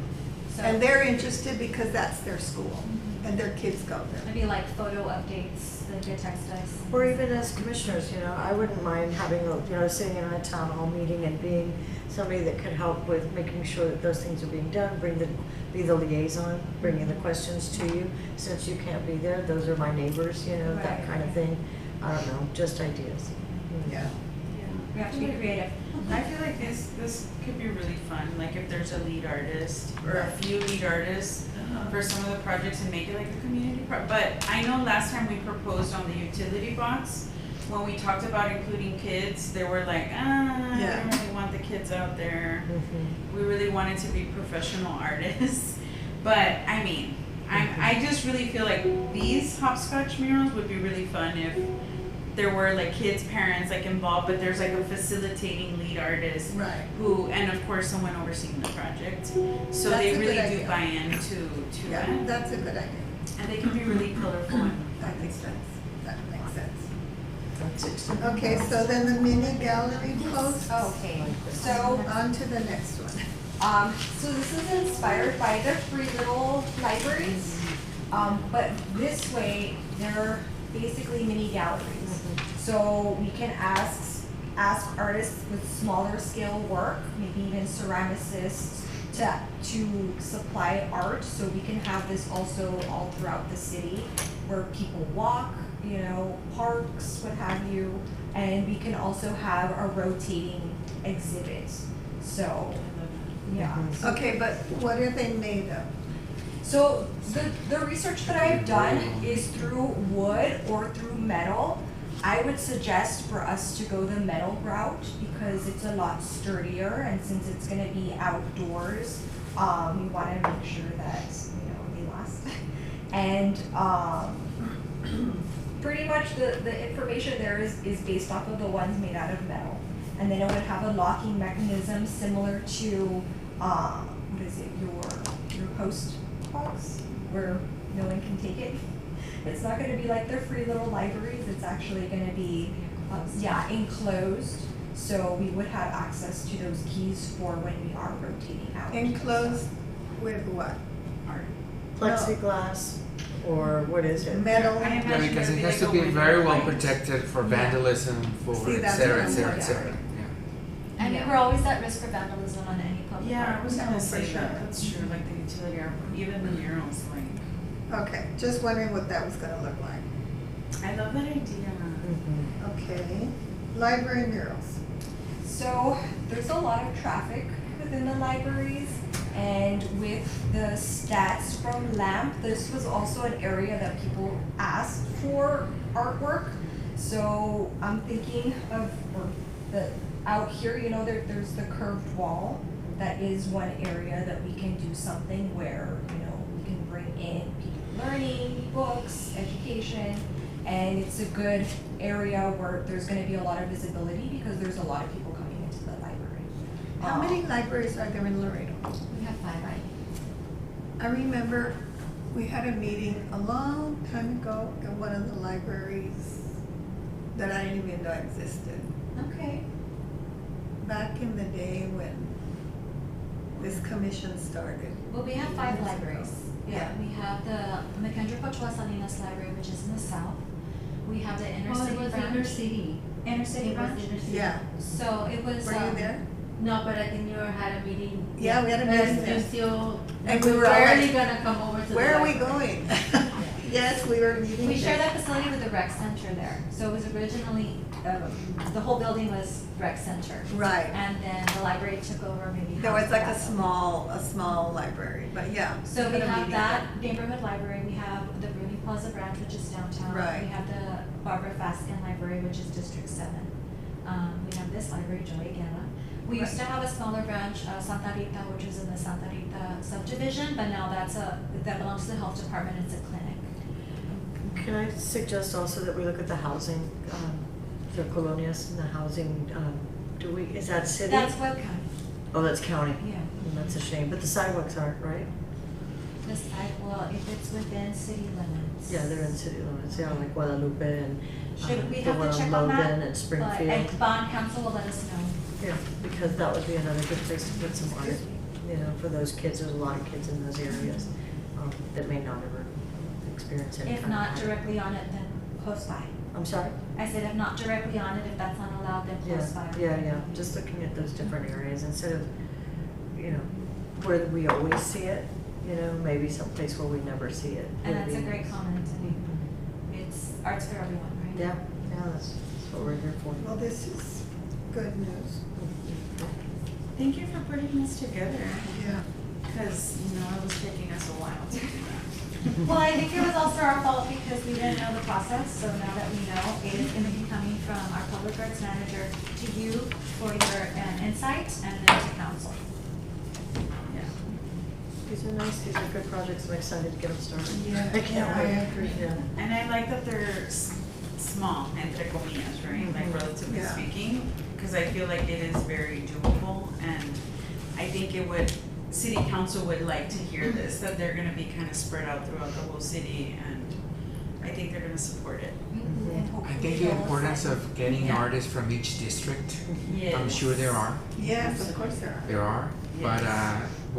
So And they're interested because that's their school and their kids go there. maybe like photo updates, they could text us. Or even as commissioners, you know, I wouldn't mind having, sitting in a town hall meeting and being somebody that could help with making sure that those things are being done, be the liaison, bringing the questions to you. Since you can't be there, those are my neighbors, you know, that Right. kind of thing. I don't know, just ideas. Yeah. We have to be creative. I feel like this could be really fun, like if there's a lead artist or a few lead artists for some of the projects and make it like a community but I know last time we proposed on the utility box, when we talked about including kids, they were like, I Yeah. don't really want the kids out there. Mhm. We really wanted to be professional artists. But I mean, I just really feel like these hopscotch murals would be really fun if there were like kids, parents like involved, but there's like a facilitating lead artist Right. who, and of course someone overseeing the project. So That's they a good really do idea. buy into Yeah, it. that's a good idea. And they can be really colorful and That makes sense. That makes sense. That's it. Okay, so then the mini gallery post. Okay, so, On to the next one. so this is inspired by the Free Little Libraries. But this way, they're basically mini galleries. So we can ask artists with smaller scale work, maybe even ceramicists, to supply art. So we can have this also all throughout the city where people walk, you know, parks, what have you. And we can also have a rotating exhibit. So, yeah. Okay, but what are they made of? So the research that I've done is through wood or through metal. I would suggest for us to go the metal route because it's a lot sturdier, and since it's gonna be outdoors, we wanna make sure that, you know, they last. And pretty much the information there is based off of the ones made out of metal. And then it would have a locking mechanism similar to, what is it, your post box, where no one can take it. It's not gonna be like their Free Little Libraries, it's actually gonna be, enclosed. So we would have access to those keys for when we are rotating out. Enclosed with what? art. Plexiglass, or what is it? Metal? I Yeah, imagine because it'd it be has like to a be window very well light. protected for Yeah. vandalism, for See, et that's cetera, what et I'm cetera, et looking cetera. at. Yeah. And we're always at risk for vandalism on any public Yeah, I art. was gonna Oh, say for that, sure. that's true, like the utility art, even the murals, like, Okay, just wondering what that was gonna look like. I love that idea. Okay, library murals. So there's a lot of traffic within the libraries, and with the stats from LAMP, this was also an area that people asked for artwork. So I'm thinking of, or the, out here, you know, there's the curved wall. That is one area that we can do something where, you know, we can bring in people learning, books, education, and it's a good area where there's gonna be a lot of visibility because there's a lot of people coming into the library. How many libraries are there in Laredo? We have 5, right? I remember we had a meeting a long time ago at one of the libraries that I didn't even know existed. Okay. Back in the day when this commission started. Well, we have 5 Years libraries. ago. Yeah, we have the McKendree Ochoa Salinas Library, which is in the south. We have the inner Well, city it was branch. inner city. Inner city It was branch. inner city. Yeah, So it was. were you there? No, but I think you had a meeting. Yeah, we had a meeting there. And still, And we we were were all barely like, gonna come over to the Where are we library. going? Yes, we were meeting We shared there. that facility with the rec center there. So it was originally, the whole building was rec center. Right. And then the library took over maybe. There half was of like that a building. small library, but yeah. So we had a have meeting that neighborhood library, we have the Rooney Plaza branch, which is downtown. Right. We have the Barbara Faskin Library, which is District 7. We have this library, Joey Guerra. We used to have a smaller branch, Santa Rita, which is in the Santa Rita subdivision, but now that belongs to the health department, it's a clinic. Can I suggest also that we look at the housing, the colonias and the housing, is that city? That's Webb County, Oh, that's county. yeah. That's a shame, but the sidewalks aren't, right? The site, well, if it's within city limits. Yeah, they're in city limits, yeah, like Guadalupe and Should we the have one to on check on that? Logan and Springfield. And bond council will let us know. Yeah, because that would be another good place to put some art, you know, for those kids. There's a lot of kids in those areas that may not ever experience any If kind of not art. directly on it, then close by. I'm sorry? I said if not directly on it, if that's not allowed, then Yeah, close by. yeah, just looking at those different areas instead of, you know, where we always see it, you know, maybe someplace where we never see it. And would that's a be great nice. comment, I mean, it's arts for everyone, right? Yeah, that's what we're here for. Well, this is good news. Thank you for putting this together, Yeah. cause, you know, it was taking us a while to do that. Well, I think it was also our fault because we didn't know the process, so now that we know, it is gonna be coming from our public arts manager to you for your insight and then to council. Yeah. These are nice, these are good projects. I'm excited to get them started. Yeah, I can't I wait. agree. Yeah. And I like that they're small, entre comillas, right, like relatively Yeah. speaking, cause I feel like it is very doable, and I think city council would like to hear this, that they're gonna be kinda spread out throughout the whole city, and I think they're gonna support it. And I hopefully think the they'll importance assign- of getting Yeah. artists from each district, I'm Yes. sure there are. Yes, of course there are. There are, but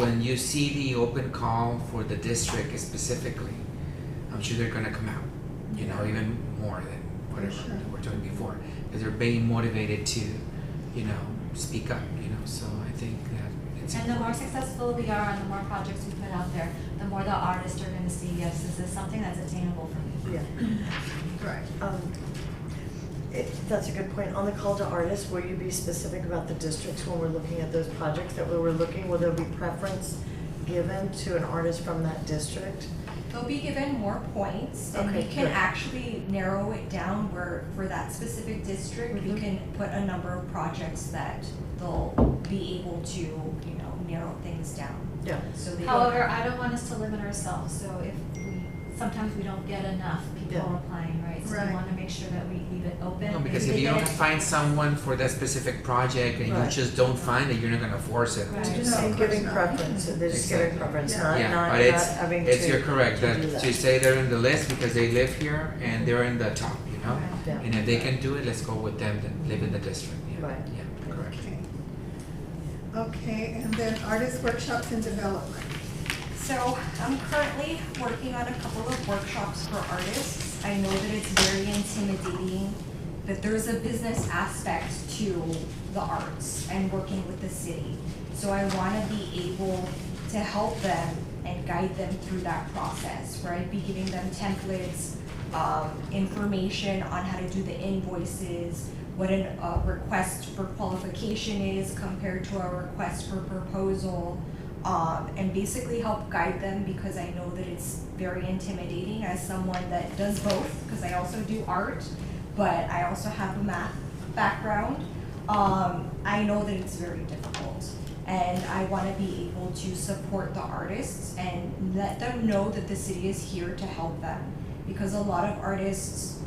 when you see the open call for the district specifically, I'm sure they're gonna come out, you know, even more than whatever Sure. we were doing before. Because they're being motivated to, you know, speak up, you know, so I think that it's And the more important. successful we are and the more projects we put out there, the more the artists are gonna see, yes, this is something that's attainable for me. Yeah. Right. That's a good point. On the call to artists, will you be specific about the districts when we're looking at those projects that we were looking? Will there be preference given to an artist from that district? They'll be given more points, and we Okay, can good. actually narrow it down where, for that specific district, we Mhm. can put a number of projects that they'll be able to, you know, narrow things down. Yeah. So they don't However, have- I don't want us to limit ourselves, so if sometimes we don't get enough people Yeah. applying, right? So Right. we wanna make sure that we leave it open. No, because Maybe if they you get don't it- find someone for that specific project and you Right. just don't find it, you're not gonna force it. Right. They're just No, saying of course giving not. preference, they're just giving Exactly. preference, Yeah. not, Yeah, not but not having to. you're correct, to that do that. you say they're in the list because they live here and they're in the top, you know? Right. Yeah. And if they can do it, let's go with them that live in the district, yeah, Right. yeah, correct. Okay. Okay, and then artist workshops and development. So I'm currently working on a couple of workshops for artists. I know that it's very intimidating that there's a business aspect to the arts and working with the city. So I wanna be able to help them and guide them through that process, where I'd be giving them templates, information on how to do the invoices, what a request for qualification is compared to a request for proposal, and basically help guide them, because I know that it's very intimidating as someone that does both, because I also do art, but I also have a math background. I know that it's very difficult, and I want to be able to support the artists and let them know that the city is here to help them, because a lot of artists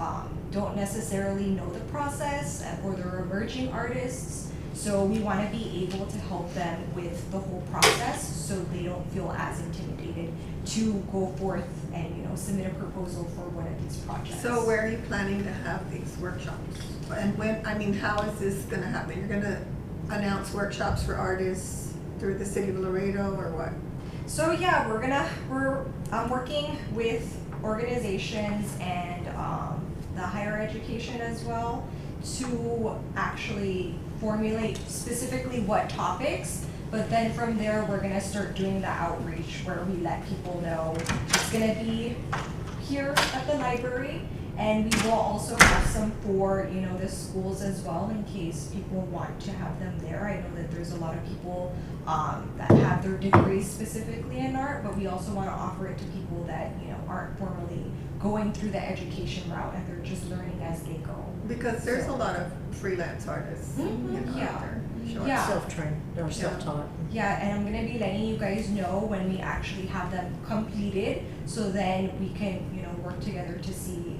don't necessarily know the process, or they're emerging artists. So we want to be able to help them with the whole process, so they don't feel as intimidated to go forth and, you know, submit a proposal for one of these projects. So where are you planning to have these workshops? And when, I mean, how is this gonna happen? You're gonna announce workshops for artists through the city of Laredo, or what? So yeah, I'm working with organizations and the higher education as well to actually formulate specifically what topics, but then from there we're gonna start doing the outreach where we let people know it's gonna be here at the library, and we will also have some for, you know, the schools as well, in case people want to have them there. I know that there's a lot of people that have their degrees specifically in art, but we also want to offer it to people that, you know, aren't formally going through the education route and they're just learning as they go. Because there's a lot of freelance artists, you know, Yeah. out there. Sure. Yeah. Self-trained or self-taught. Yeah, and I'm gonna be letting you guys know when we actually have them completed, so then we can, you know, work together to see, you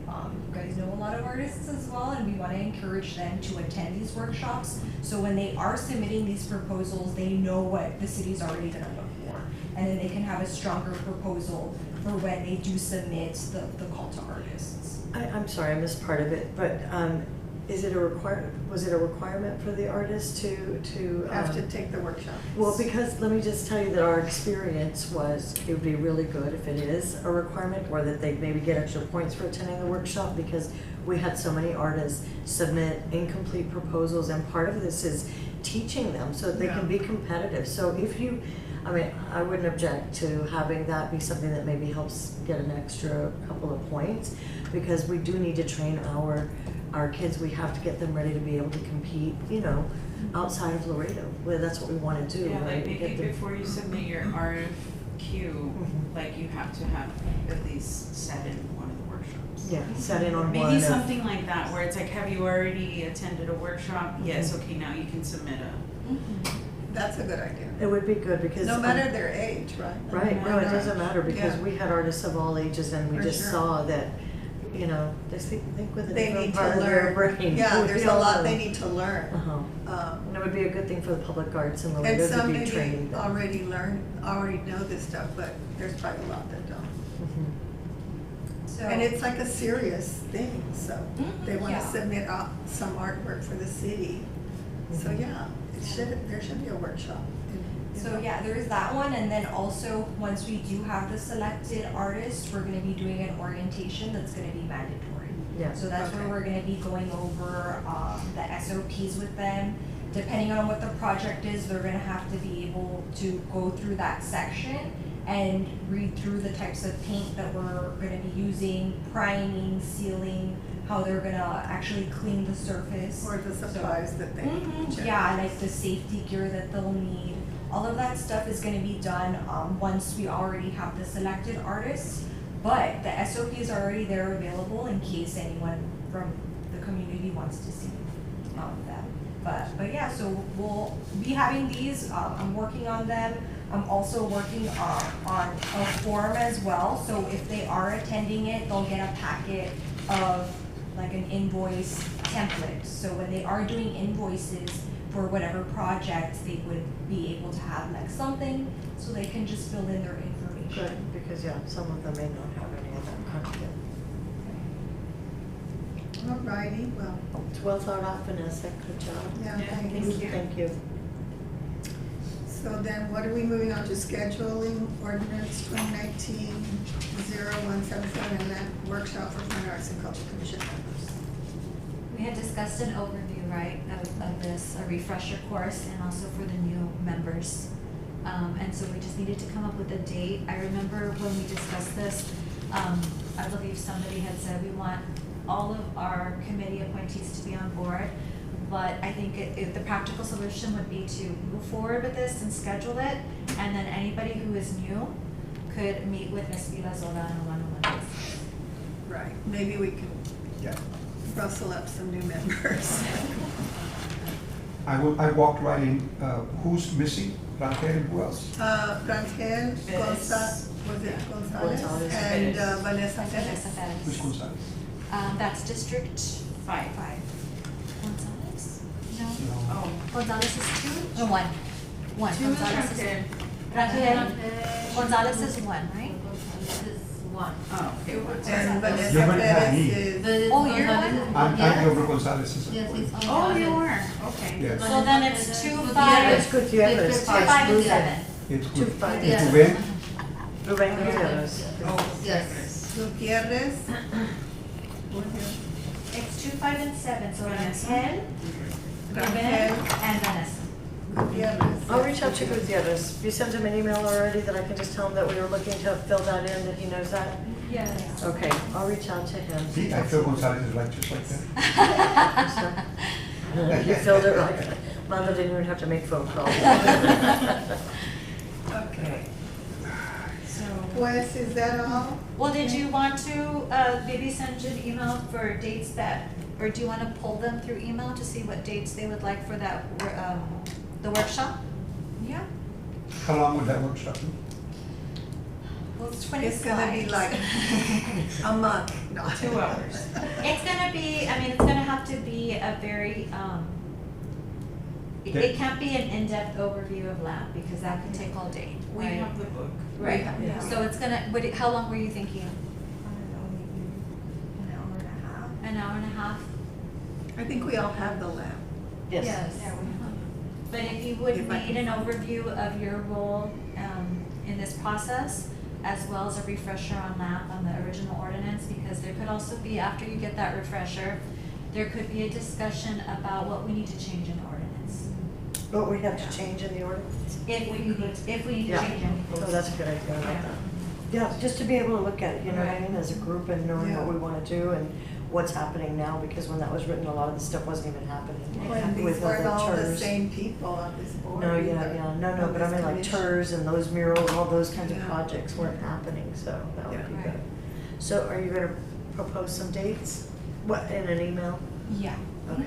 guys know a lot of artists as well, and we wanna encourage them to attend these workshops, so when they are submitting these proposals, they know what the city's already gonna look for, and then they can have a stronger proposal for when they do submit the call to artists. I'm sorry, I missed part of it, but was it a requirement for the artist to Have to take the workshop. Well, because let me just tell you that our experience was, it would be really good if it is a requirement, or that they maybe get extra points for attending the workshop, because we had so many artists submit incomplete proposals, and part of this is teaching them so that they can be competitive. So if you, I mean, I wouldn't object to having that be something that maybe helps get an extra couple of points, because we do need to train our kids. We have to get them ready to be able to compete, you know, outside of Laredo. Well, that's what we want to do, Yeah, right? like maybe Get them- before you submit your RFQ, like you have to have at least sat in one of the workshops. Yeah, set in on one. Maybe of- something like that, where it's like, have you already attended a workshop? Yes, okay, now you can submit a. That's a good idea. It would be good because. No matter their age, right? Right, no, it doesn't matter, because Yeah. we had artists of all ages, and we For just sure. saw that, you know, they think with a They different need to part of their learn. brain. Yeah, We there's a all lot know. they need to learn. Uh-huh. And it would be a good thing for the public arts in And Laredo to some be maybe training them. already know this stuff, but there's probably a lot that don't. Mhm. So. And it's like a serious thing, so they want to Yeah. submit some artwork for the city. So Mhm. yeah, there should be a workshop. you So know. yeah, there is that one, and then also, once we do have the selected artists, we're gonna be doing an orientation that's gonna be mandatory. Yeah. So that's where Okay. we're gonna be going over, the SOPs with them. Depending on what the project is, they're gonna have to be able to go through that section and read through the types of paint that we're gonna be using, priming, sealing, how they're gonna actually clean the surface. Or the supplies that they need. Yeah, like the safety gear that they'll need. All of that stuff is gonna be done, once we already have the selected artists. But the SOPs are already there available in case anyone from the community wants to see, them. But yeah, so we'll be having these, I'm working on them. I'm also working on a form as well, so if they are attending it, they'll get a packet of like an invoice template. So when they are doing invoices for whatever project, they would be able to have like something, so they can just fill in their information. Good, because yeah, some of them may not have any of that content. Alrighty, well, It's well thought out, Vanessa, good job. yeah, Yeah, thank thank you. you. Thank you. So then what are we moving on to? Scheduling ordinance 2019-0177 and then workshop for Fine Arts and Culture Commission members. We had discussed an overview, right, of this, a refresher course, and also for the new members. And so we just needed to come up with a date. I remember when we discussed this, I believe somebody had said we want all of our committee appointees to be on board. But I think the practical solution would be to move forward with this and schedule it. And then anybody who is new could meet with Ms. Vilazola on a one-on-one basis. Right, maybe we can Yeah. rustle up some new members. I walked right in, who's missing? Rangel and who else? Rangel Gonzalez, was it Gonzalez? Gonzalez. And Vanessa Vanessa Perez. Who's Perez. Gonzalez? That's District Five. 5. Gonzalez? No. No. Oh. Gonzalez is 2 or 1? 1. Two is Gonzalez is Rangel. Rangel. Gonzalez is 1, right? Oh, okay, one. And Vanessa You're gonna have Perez me. is. Oh, you're one? I'm Gilbert Gonzalez's Yes, appointment. it's. Oh, you are, okay. Yes. So then it's 2, It's 5, Gutierrez. 2, 5, and 7. It's Two, good. five. It's Rubén. Ruben Gutierrez. Oh, Yes. Gutierrez. It's 2, 5, and 7, so Vanessa. Rangel, Ruben, Rangel and Vanessa. Gutierrez. I'll reach out to Gutierrez. You sent him an email already that I can just tell him that we were looking to fill that in, that he knows that? Yes. Okay, I'll reach out to him. See, I feel Gonzalez is like just like that. You filled it right. Mother didn't even have to make phone calls. Okay. So, Wes, is that all? Well, did you want to maybe send you an email for dates that, or do you want to pull them through email to see what dates they would like for that, the workshop? Yeah. How long would that workshop be? Well, it's 20 It's gonna be slides. like a month. No. 2 hours. It's gonna be, I mean, it's gonna have to be a very, it can't be an in-depth overview of lab because that could take all day, We right? have the book. Right, Yeah. so it's gonna, how long were you thinking? I don't know, maybe an hour and a half. An hour and a half? I think we all have the lab. Yes. Yeah, but if you would If I need can an find it. overview of your role in this process, as well as a refresher on lab on the original ordinance, because there could also be, after you get that refresher, there could be a discussion about what we need to change in the ordinance. But we have to change in the ordinance? If we need to Yeah. change anything. Oh, that's a good idea, I like that. Yeah, just to be able to look at it, you know what I mean, as a group and knowing what Yeah. we wanna do and what's happening now, because when that was written, a lot of the stuff wasn't even happening. When these With weren't all the TERS. same people on this board. No, either, no, but I on mean this like commission. TERS and those murals, all those kinds of Yeah. projects weren't happening, so that would Yeah. be Right. good. So are you gonna propose some dates? What, in an email? Yeah. Okay.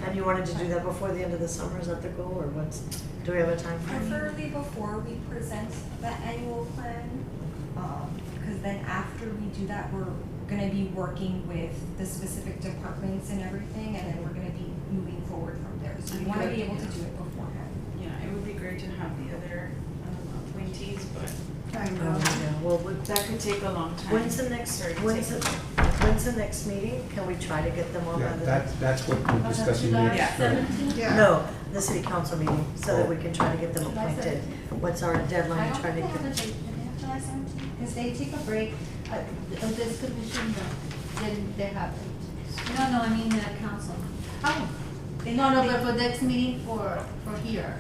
And you wanted to do that before the end of the summer, is that the goal, or what's, do we have a time frame? Preferably before we present the annual plan, because then after we do that, we're gonna be working with the specific departments and everything, and then we're gonna be moving forward from there. So we wanna be able to do it beforehand. Yeah, it would be great to have the other appointees, but I know. Yeah, well, that could take a long time. when's the next, Sorry, when's take- the next meeting? Can we try to get them on by Yeah, the? that's what we're discussing July next. Yeah. 17th? Yeah. No, the city council meeting, so that we can try to get them appointed. What's our I deadline don't to try to think they have a get? date, do they have July 17th? Because they take a break, of this commission, then they have it. No, I mean the council. Oh, no, but for next meeting for here.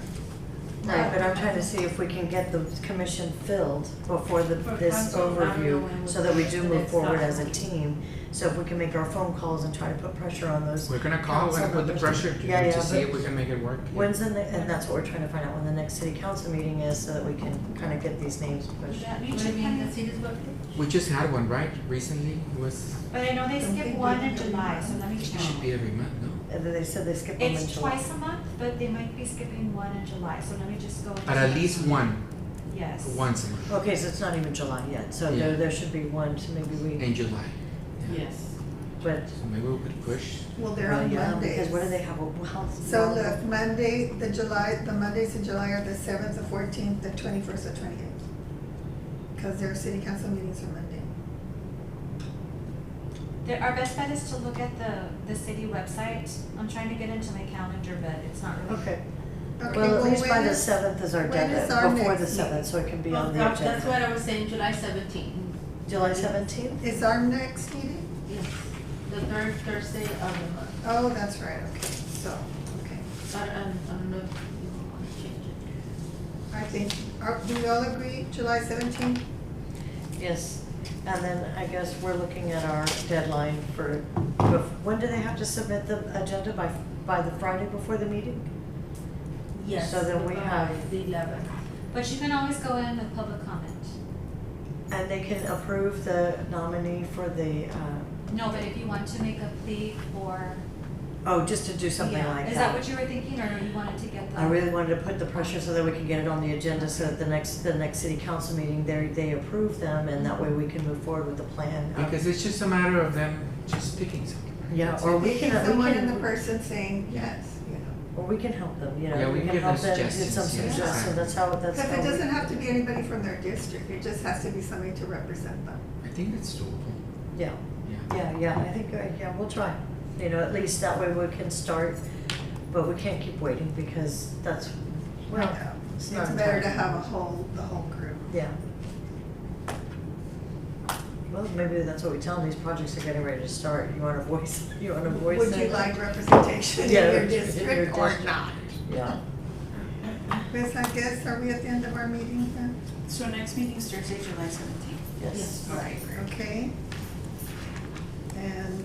Right, but I'm trying to see if we can get the commission filled before this council, I don't know overview, when so that we do the move next forward as a council team. So if we can make our phone calls and try to put pressure on those. We're gonna call, we're gonna council put the members. pressure to Yeah, to see but if we can make it work. When's the, and that's what we're trying to find out, when the next city council meeting is, so that we can kind of get these names pushed. That Would means it be in the city's birthday? We just had one, right, recently, it was, But I know they Don't skip think one we in do. July, so let me it check. should be every month, no? And then they said they skip them in It's July. twice a month, but they might be skipping one in July, so let me just go. But at least one, Yes. once a month, Okay, so it's not even July yet, so Yeah. there should be one, so maybe we, in July. Yeah. Yes. but, So maybe we could push. Well, they're on yeah, Mondays. because what do they have, well, So the Monday, the Mondays in July are the 7th, the 14th, the 21st, the 28th. Because their city council meetings are Monday. Our best bet is to look at the city website. I'm trying to get into my calendar, but it's not really. Okay, Okay, well, at least by when the is- 7th is our when deadline, is our before the next 7th, meeting? so it can be Well, on the that's what agenda. I was saying, July 17th. July 17th? Is our next meeting? Yes. The the third Thursday of the month. Oh, that's right, okay, so, okay. I don't know if you want to change it. I think, do we all agree, July 17th? Yes, and then I guess we're looking at our deadline for, when do they have to submit the agenda, by the Friday before the meeting? Yes. So then we by have- the 11th. But you can always go in with public comment. And they can approve the nominee for the, No, but if you want to make a plea for, oh, just to do something yeah, like that. is that what you were thinking, or you wanted to get the? I really wanted to put the pressure so that we can get it on the agenda, so that the next city council meeting, they approve them, and that way we can move forward with the plan. Because it's just a matter of them just picking someone. Yeah, or we Picking can, someone and the person saying yes, or we can help them, you know, Yeah, we we can can give help them them get some suggestions, yes. suggestions, that's how. Because it doesn't have to be anybody from their district, it just has to be somebody to represent them. I think it's doable. Yeah, Yeah. yeah, I think, yeah, we'll try, you know, at least that way we can start, but we can't keep waiting, because that's, well, Yeah. it's It's not better to entirely- have the whole crew. Yeah. Well, maybe that's what we tell them, these projects are getting ready to start, you wanna voice it? Would you like representation in Yeah, your in your district or district. not? Yeah, Chris, I guess, are we at the end of our meeting then? So next meeting is Thursday, July 17th. yes. Alright, great. Okay. And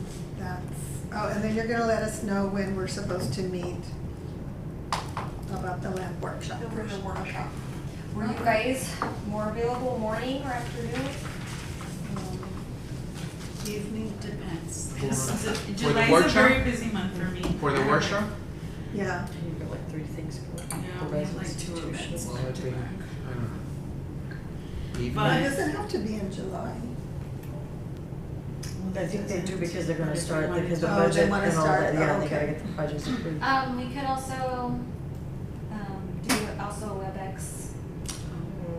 and then you're gonna let us know when we're supposed to meet about the land workshop. For the workshop. Were you guys more available morning or afternoon? Evening? Depends. For July the is a workshop? very busy month for me. For the workshop? Yeah. You've got like 3 things going. Yeah, for we have like 2 institutions. events Well, I back to think, back. I don't know. Evening? But- It doesn't have to be in July. I think they do because they're gonna But if start, you wanted because the to- Oh, they budget wanna and all start, that, yeah, oh, they gotta okay. get the projects approved. We could also, do also WebEx,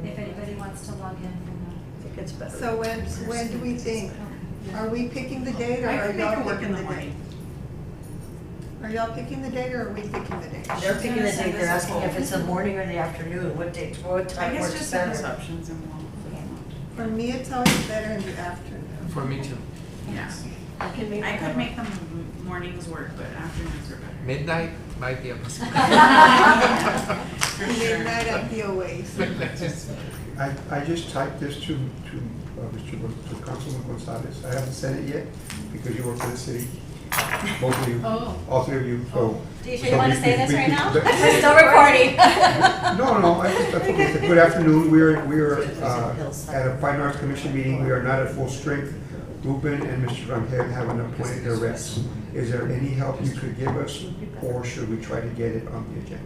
if anybody wants to log in from I think it's better. So when do we think? Are we picking the date or I are can make y'all it work in picking the the date? morning. Are y'all picking the date or are we picking the date? They're picking the gonna date, send they're us a asking if poll. it's the morning or the afternoon, what date, what I time guess works just send us better. options and we'll. For me, it's always better in the afternoon. For me too. Yeah. I can make. I could make them mornings work, but afternoons are better. Midnight might be a possibility. For sure. Midnight at the Oasis. I just typed this to Councilman Gonzalez. I haven't sent it yet because you work for the city, both of you, Oh. all 3 of you, so. Do you sure so you wanna we- say this we- right we- now? but- We're still recording. No, that's okay. Good afternoon. We are at a Fine Arts Commission meeting. We are not at full strength. Ruben and Mr. Rangel haven't appointed their reps. Is there any help you could give us, or should we try to get it on the agenda?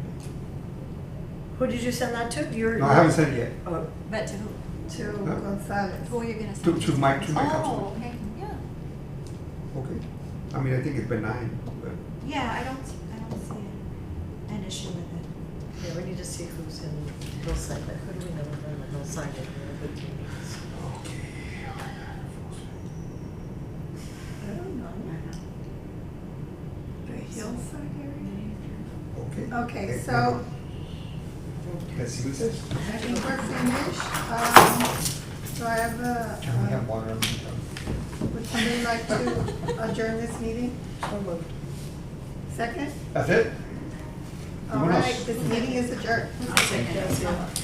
Who did you send that to? Your. No, I haven't sent it yet. Oh, But to who? To Gonzalez. Who are you gonna send? To my Oh, councilman. okay, yeah. Okay. I mean, I think it's benign, but. Yeah, I don't see an issue with it. yeah, we need to see who's in Hillside, but who do we know in the Hillside that are good teams? I don't know. The hillside area? Okay. Okay, so Let's see what it says. I think we're finished. So I have Can we have water on the would somebody like to adjourn this meeting? So moved. Second? That's it? All right, this meeting is adjourned. I'll second.